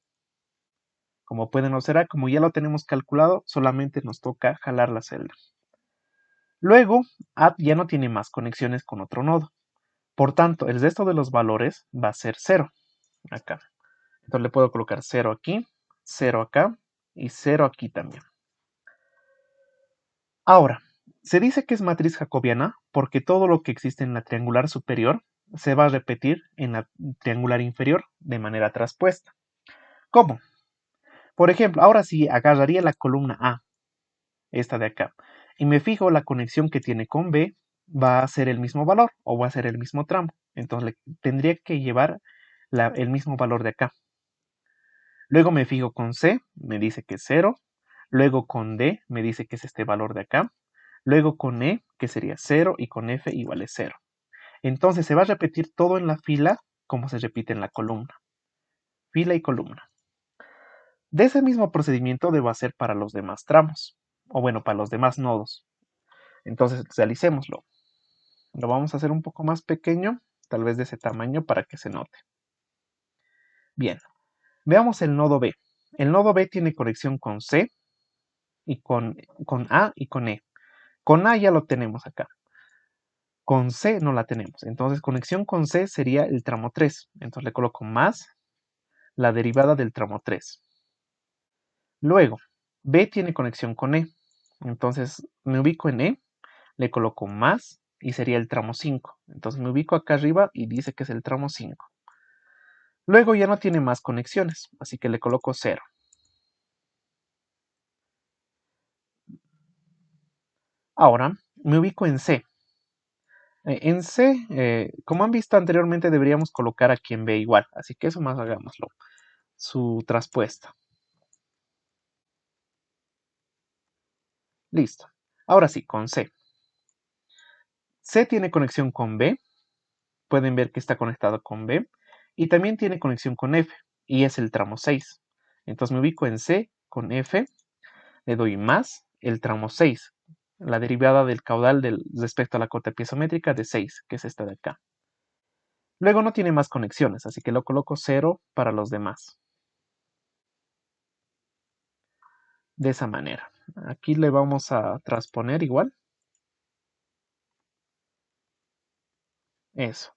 Como pueden observar, como ya lo tenemos calculado, solamente nos toca jalar la celda. Luego, A ya no tiene más conexiones con otro nodo. Por tanto, el resto de los valores va a ser 0, acá. Entonces le puedo colocar 0 aquí, 0 acá y 0 aquí también. Ahora, se dice que es matriz jacobiana porque todo lo que existe en la triangular superior se va a repetir en la triangular inferior de manera traspuesta. ¿Cómo? Por ejemplo, ahora sí agarraría la columna A, esta de acá, y me fijo la conexión que tiene con B, va a ser el mismo valor o va a ser el mismo tramo. Entonces tendría que llevar el mismo valor de acá. Luego me fijo con C, me dice que es 0. Luego con D, me dice que es este valor de acá. Luego con E, que sería 0, y con F igual es 0. Entonces se va a repetir todo en la fila como se repite en la columna. Fila y columna. De ese mismo procedimiento debo hacer para los demás tramos, o bueno, para los demás nodos. Entonces realicémoslo. Lo vamos a hacer un poco más pequeño, tal vez de ese tamaño para que se note. Bien, veamos el nodo B. El nodo B tiene conexión con C, y con A y con E. Con A ya lo tenemos acá. Con C no la tenemos. Entonces conexión con C sería el tramo 3. Entonces le coloco más la derivada del tramo 3. Luego, B tiene conexión con E. Entonces me ubico en E, le coloco más y sería el tramo 5. Entonces me ubico acá arriba y dice que es el tramo 5. Luego ya no tiene más conexiones, así que le coloco 0. Ahora me ubico en C. En C, como han visto anteriormente, deberíamos colocar aquí en B igual, así que eso más hagámoslo. Su traspuesta. Listo. Ahora sí, con C. C tiene conexión con B. Pueden ver que está conectado con B. Y también tiene conexión con F. Y es el tramo 6. Entonces me ubico en C con F. Le doy más el tramo 6. La derivada del caudal respecto a la cota piezométrica de 6, que es esta de acá. Luego no tiene más conexiones, así que lo coloco 0 para los demás. De esa manera. Aquí le vamos a transponer igual. Eso.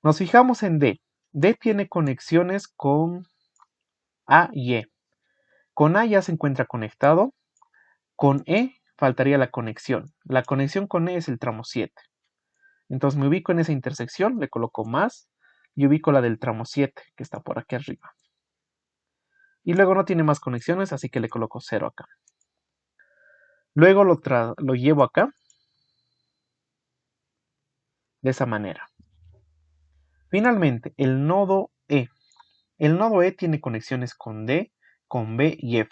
Nos fijamos en D. D tiene conexiones con A y E. Con A ya se encuentra conectado. Con E faltaría la conexión. La conexión con E es el tramo 7. Entonces me ubico en esa intersección, le coloco más y ubico la del tramo 7, que está por aquí arriba. Y luego no tiene más conexiones, así que le coloco 0 acá. Luego lo llevo acá, de esa manera. Finalmente, el nodo E. El nodo E tiene conexiones con D, con B y F.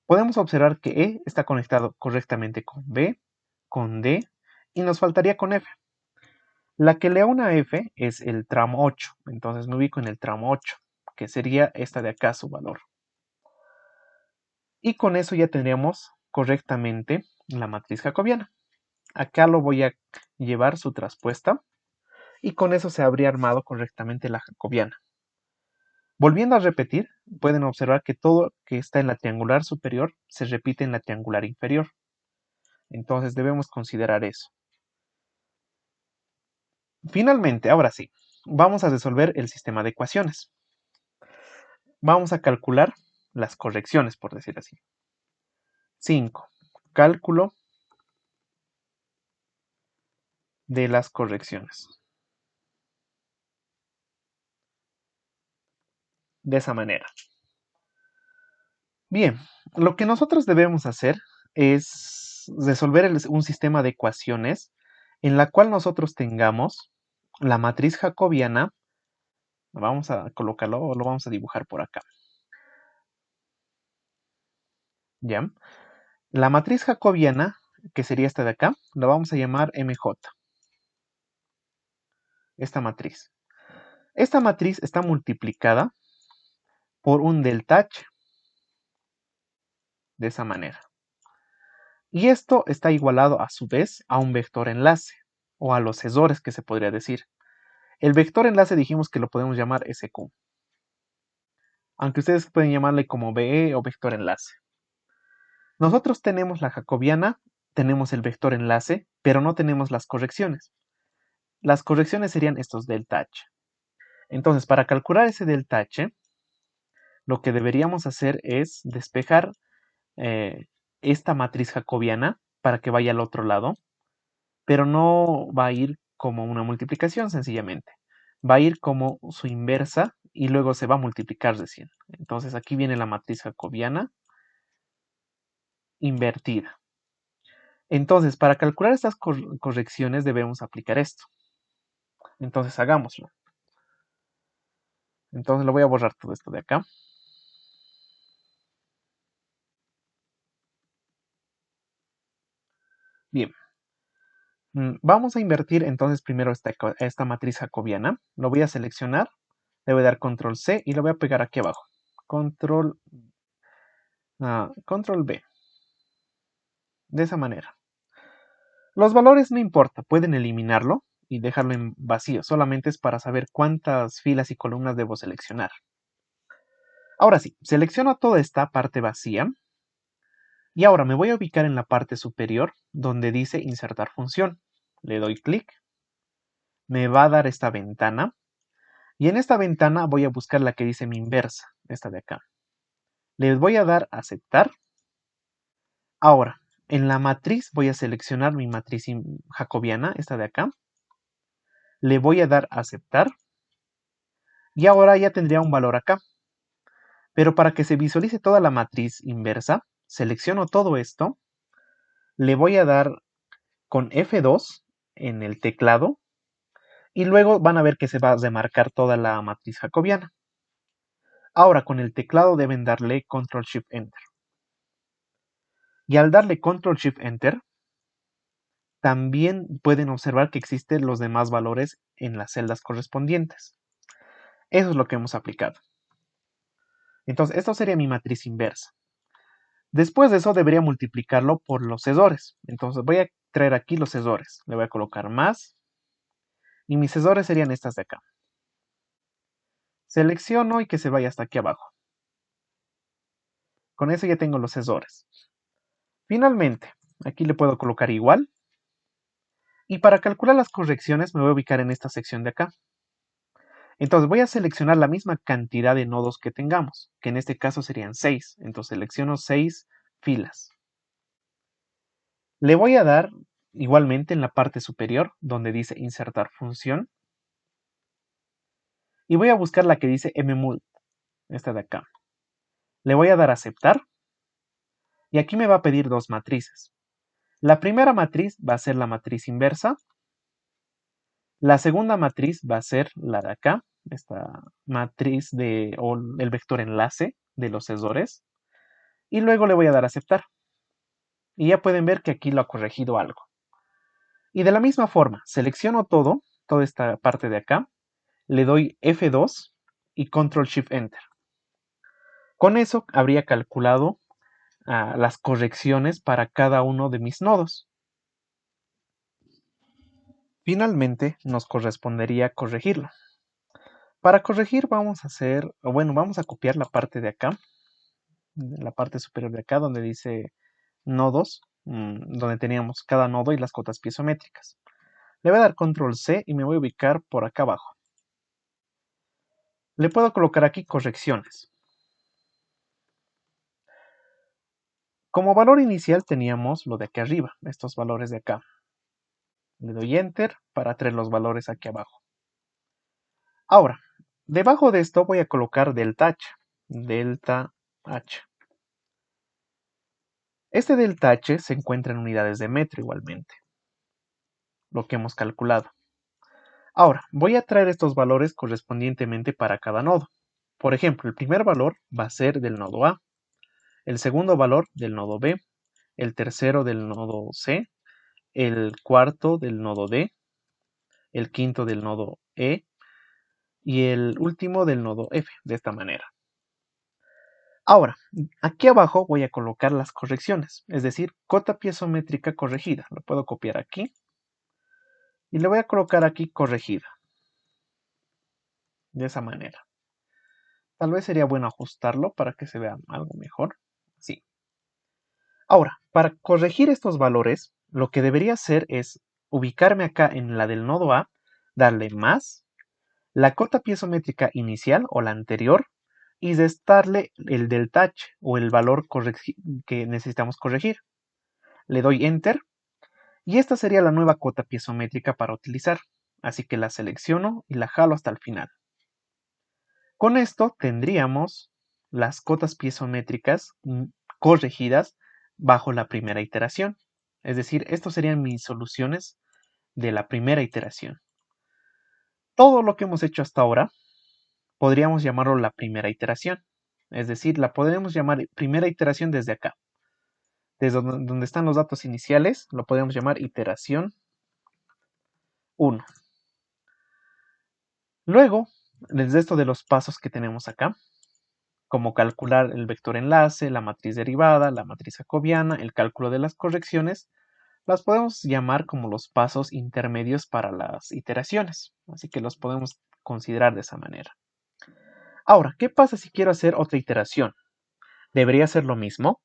Podemos observar que E está conectado correctamente con B, con D y nos faltaría con F. La que le une a F es el tramo 8, entonces me ubico en el tramo 8, que sería esta de acá su valor. Y con eso ya tendríamos correctamente la matriz jacobiana. Acá lo voy a llevar su traspuesta y con eso se habría armado correctamente la jacobiana. Volviendo a repetir, pueden observar que todo que está en la triangular superior se repite en la triangular inferior. Entonces debemos considerar eso. Finalmente, ahora sí, vamos a resolver el sistema de ecuaciones. Vamos a calcular las correcciones, por decir así. 5. Cálculo de las correcciones. De esa manera. Bien, lo que nosotros debemos hacer es resolver un sistema de ecuaciones en la cual nosotros tengamos la matriz jacobiana. Vamos a colocarlo o lo vamos a dibujar por acá. ¿Ya? La matriz jacobiana, que sería esta de acá, la vamos a llamar MJ. Esta matriz. Esta matriz está multiplicada por un delta H. De esa manera. Y esto está igualado a su vez a un vector enlace, o a los sesores que se podría decir. El vector enlace dijimos que lo podemos llamar SQ. Aunque ustedes pueden llamarle como VE o vector enlace. Nosotros tenemos la jacobiana, tenemos el vector enlace, pero no tenemos las correcciones. Las correcciones serían estos delta H. Entonces, para calcular ese delta H, lo que deberíamos hacer es despejar esta matriz jacobiana para que vaya al otro lado, pero no va a ir como una multiplicación sencillamente. Va a ir como su inversa y luego se va a multiplicar recién. Entonces aquí viene la matriz jacobiana invertida. Entonces, para calcular estas correcciones debemos aplicar esto. Entonces hagámoslo. Entonces lo voy a borrar todo esto de acá. Bien. Vamos a invertir entonces primero esta matriz jacobiana. Lo voy a seleccionar. Le voy a dar control C y lo voy a pegar aquí abajo. Control B. De esa manera. Los valores no importa, pueden eliminarlo y dejarlo en vacío. Solamente es para saber cuántas filas y columnas debo seleccionar. Ahora sí, selecciono toda esta parte vacía. Y ahora me voy a ubicar en la parte superior donde dice insertar función. Le doy clic. Me va a dar esta ventana. Y en esta ventana voy a buscar la que dice mi inversa, esta de acá. Le voy a dar aceptar. Ahora, en la matriz voy a seleccionar mi matriz jacobiana, esta de acá. Le voy a dar aceptar. Y ahora ya tendría un valor acá. Pero para que se visualice toda la matriz inversa, selecciono todo esto. Le voy a dar con F2 en el teclado. Y luego van a ver que se va a remarcar toda la matriz jacobiana. Ahora con el teclado deben darle Control Shift Enter. Y al darle Control Shift Enter, también pueden observar que existen los demás valores en las celdas correspondientes. Eso es lo que hemos aplicado. Entonces, esto sería mi matriz inversa. Después de eso debería multiplicarlo por los sesores. Entonces voy a traer aquí los sesores. Le voy a colocar más. Y mis sesores serían estas de acá. Selecciono y que se vaya hasta aquí abajo. Con eso ya tengo los sesores. Finalmente, aquí le puedo colocar igual. Y para calcular las correcciones me voy a ubicar en esta sección de acá. Entonces voy a seleccionar la misma cantidad de nodos que tengamos, que en este caso serían 6. Entonces selecciono 6 filas. Le voy a dar igualmente en la parte superior, donde dice insertar función. Y voy a buscar la que dice mmult, esta de acá. Le voy a dar a aceptar. Y aquí me va a pedir dos matrices. La primera matriz va a ser la matriz inversa. La segunda matriz va a ser la de acá, esta matriz o el vector enlace de los sesores. Y luego le voy a dar a aceptar. Y ya pueden ver que aquí lo ha corregido algo. Y de la misma forma, selecciono todo, toda esta parte de acá, le doy F2 y Control Shift Enter. Con eso habría calculado las correcciones para cada uno de mis nodos. Finalmente nos correspondería corregirlo. Para corregir vamos a copiar la parte de acá, la parte superior de acá donde dice nodos, donde teníamos cada nodo y las cotas piezométricas. Le voy a dar control C y me voy a ubicar por acá abajo. Le puedo colocar aquí correcciones. Como valor inicial teníamos lo de aquí arriba, estos valores de acá. Le doy Enter para traer los valores aquí abajo. Ahora, debajo de esto voy a colocar delta H. Delta H. Este delta H se encuentra en unidades de metro igualmente, lo que hemos calculado. Ahora, voy a traer estos valores correspondientemente para cada nodo. Por ejemplo, el primer valor va a ser del nodo A, el segundo valor del nodo B, el tercero del nodo C, el cuarto del nodo D, el quinto del nodo E y el último del nodo F, de esta manera. Ahora, aquí abajo voy a colocar las correcciones, es decir, cota piezométrica corregida. Lo puedo copiar aquí y le voy a colocar aquí corregida. De esa manera. Tal vez sería bueno ajustarlo para que se vea algo mejor. Sí. Ahora, para corregir estos valores, lo que debería hacer es ubicarme acá en la del nodo A, darle más, la cota piezométrica inicial o la anterior, y restarle el delta H o el valor que necesitamos corregir. Le doy Enter y esta sería la nueva cota piezométrica para utilizar. Así que la selecciono y la jalo hasta el final. Con esto tendríamos las cotas piezométricas corregidas bajo la primera iteración. Es decir, estos serían mis soluciones de la primera iteración. Todo lo que hemos hecho hasta ahora podríamos llamarlo la primera iteración. Es decir, la podríamos llamar primera iteración desde acá. Desde donde están los datos iniciales, lo podríamos llamar iteración 1. Luego, desde esto de los pasos que tenemos acá, como calcular el vector enlace, la matriz derivada, la matriz jacobiana, el cálculo de las correcciones, las podemos llamar como los pasos intermedios para las iteraciones, así que los podemos considerar de esa manera. Ahora, ¿qué pasa si quiero hacer otra iteración? ¿Debería ser lo mismo?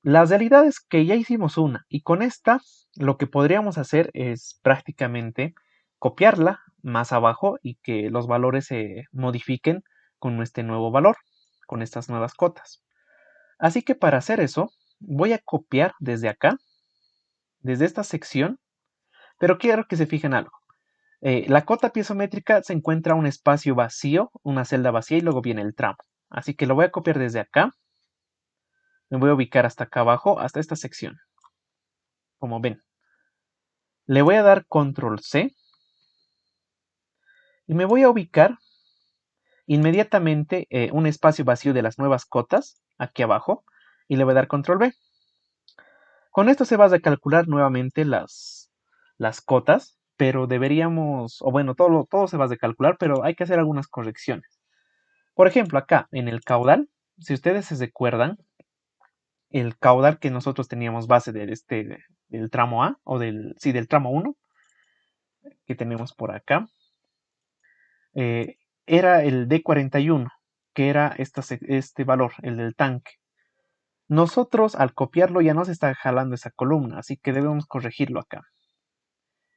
La realidad es que ya hicimos una y con esta lo que podríamos hacer es prácticamente copiarla más abajo y que los valores se modifiquen con este nuevo valor, con estas nuevas cotas. Así que para hacer eso, voy a copiar desde acá, desde esta sección, pero quiero que se fijen algo. La cota piezométrica se encuentra un espacio vacío, una celda vacía y luego viene el tramo. Así que lo voy a copiar desde acá. Me voy a ubicar hasta acá abajo, hasta esta sección. Como ven. Le voy a dar control C. Y me voy a ubicar inmediatamente un espacio vacío de las nuevas cotas, aquí abajo. Y le voy a dar control V. Con esto se va a recalcular nuevamente las cotas, pero deberíamos, o bueno, todo se va a recalcular, pero hay que hacer algunas correcciones. Por ejemplo, acá en el caudal, si ustedes se recuerdan, el caudal que nosotros teníamos base del tramo A, o del tramo 1, que tenemos por acá, era el D41, que era este valor, el del tanque. Nosotros al copiarlo ya no se está jalando esa columna, así que debemos corregirlo acá.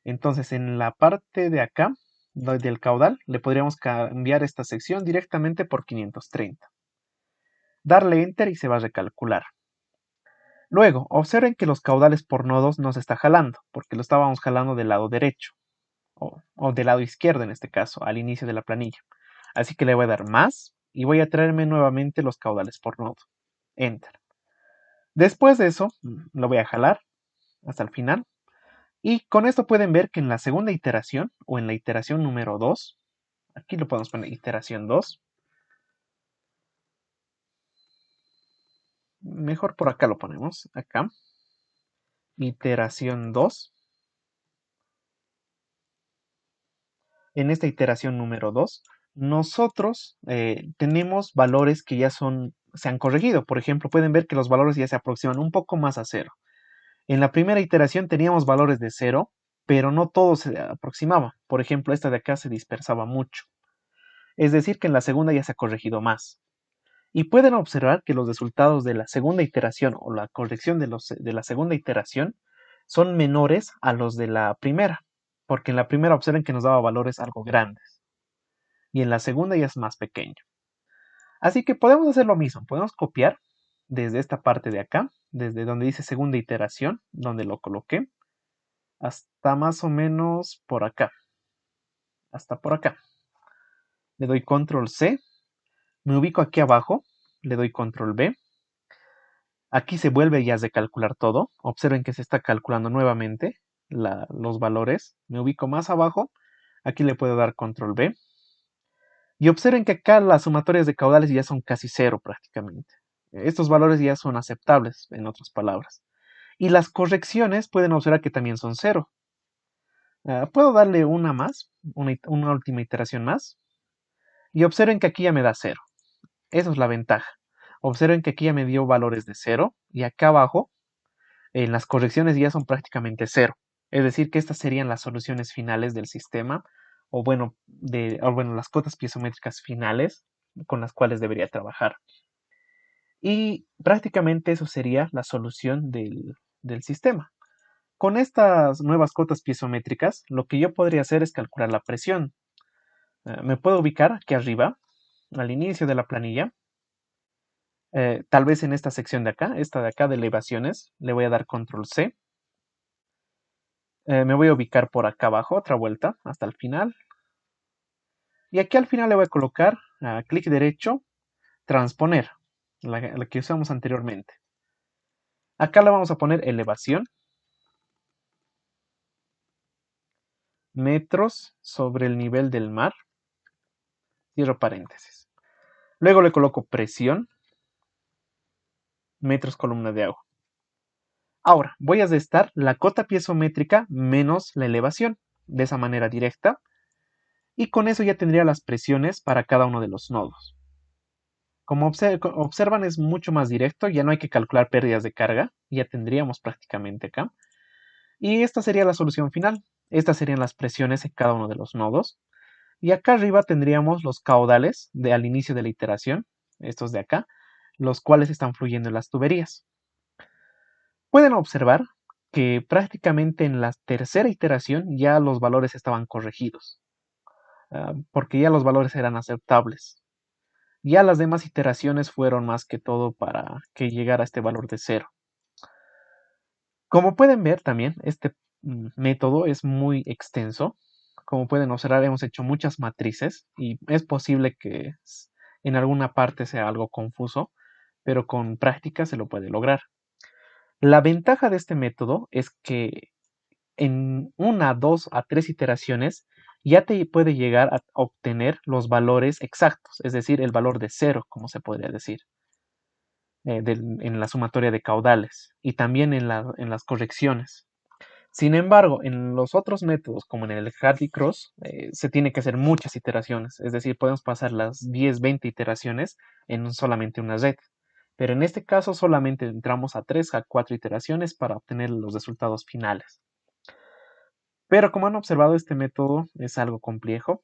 Entonces, en la parte de acá, del caudal, le podríamos cambiar esta sección directamente por 530. Darle Enter y se va a recalcular. Luego, observen que los caudales por nodos no se está jalando, porque lo estábamos jalando del lado derecho, o del lado izquierdo en este caso, al inicio de la planilla. Así que le voy a dar más y voy a traerme nuevamente los caudales por nodo. Enter. Después de eso, lo voy a jalar hasta el final. Y con esto pueden ver que en la segunda iteración, o en la iteración número 2, aquí lo podemos poner iteración 2. Mejor por acá lo ponemos, acá. Iteración 2. En esta iteración número 2, nosotros tenemos valores que ya se han corregido. Por ejemplo, pueden ver que los valores ya se aproximan un poco más a 0. En la primera iteración teníamos valores de 0, pero no todo se aproximaba. Por ejemplo, esta de acá se dispersaba mucho. Es decir, que en la segunda ya se ha corregido más. Y pueden observar que los resultados de la segunda iteración o la corrección de la segunda iteración son menores a los de la primera, porque en la primera observen que nos daba valores algo grandes y en la segunda ya es más pequeño. Así que podemos hacer lo mismo, podemos copiar desde esta parte de acá, desde donde dice segunda iteración, donde lo coloqué, hasta más o menos por acá, hasta por acá. Le doy control C, me ubico aquí abajo, le doy control B. Aquí se vuelve ya a calcular todo. Observen que se está calculando nuevamente los valores. Me ubico más abajo. Aquí le puedo dar control B. Y observen que acá las sumatorias de caudales ya son casi cero prácticamente. Estos valores ya son aceptables, en otras palabras. Y las correcciones pueden observar que también son cero. Puedo darle una más, una última iteración más. Y observen que aquí ya me da cero. Esa es la ventaja. Observen que aquí ya me dio valores de cero. Y acá abajo en las correcciones ya son prácticamente cero. Es decir, que estas serían las soluciones finales del sistema, o bueno, las cotas piezométricas finales con las cuales debería trabajar. Y prácticamente eso sería la solución del sistema. Con estas nuevas cotas piezométricas, lo que yo podría hacer es calcular la presión. Me puedo ubicar aquí arriba, al inicio de la planilla. Tal vez en esta sección de acá, esta de acá de elevaciones, le voy a dar control C. Me voy a ubicar por acá abajo, otra vuelta, hasta el final. Y aquí al final le voy a colocar clic derecho, transponer, la que usamos anteriormente. Acá le vamos a poner elevación, metros sobre el nivel del mar, cierro paréntesis. Luego le coloco presión, metros columna de agua. Ahora, voy a restar la cota piezométrica menos la elevación, de esa manera directa, y con eso ya tendría las presiones para cada uno de los nodos. Como observan es mucho más directo, ya no hay que calcular pérdidas de carga, ya tendríamos prácticamente acá. Y esta sería la solución final. Estas serían las presiones en cada uno de los nodos. Y acá arriba tendríamos los caudales al inicio de la iteración, estos de acá, los cuales están fluyendo en las tuberías. Pueden observar que prácticamente en la tercera iteración ya los valores estaban corregidos, porque ya los valores eran aceptables. Ya las demás iteraciones fueron más que todo para que llegara a este valor de 0. Como pueden ver también, este método es muy extenso. Como pueden observar, hemos hecho muchas matrices y es posible que en alguna parte sea algo confuso, pero con práctica se lo puede lograr. La ventaja de este método es que en 1, 2 a 3 iteraciones ya te puede llegar a obtener los valores exactos, es decir, el valor de 0, como se podría decir, en la sumatoria de caudales y también en las correcciones. Sin embargo, en los otros métodos, como en el Hardy-Cross, se tiene que hacer muchas iteraciones, es decir, podemos pasar las 10, 20 iteraciones en solamente una red. Pero en este caso solamente entramos a 3 a 4 iteraciones para obtener los resultados finales. Pero como han observado, este método es algo complejo.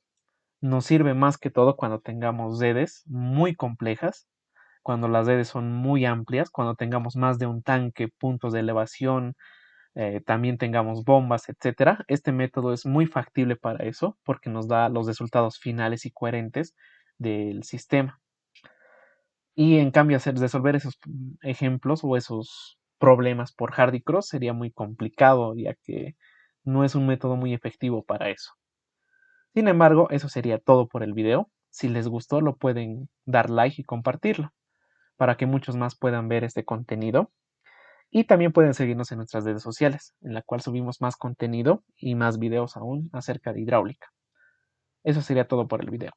Nos sirve más que todo cuando tengamos redes muy complejas, cuando las redes son muy amplias, cuando tengamos más de un tanque, puntos de elevación, también tengamos bombas, etcétera. Este método es muy factible para eso porque nos da los resultados finales y coherentes del sistema. Y en cambio, resolver esos ejemplos o esos problemas por Hardy Cross sería muy complicado, ya que no es un método muy efectivo para eso. Sin embargo, eso sería todo por el video. Si les gustó, lo pueden dar like y compartirlo para que muchos más puedan ver este contenido. Y también pueden seguirnos en nuestras redes sociales, en la cual subimos más contenido y más videos aún acerca de hidráulica. Eso sería todo por el video.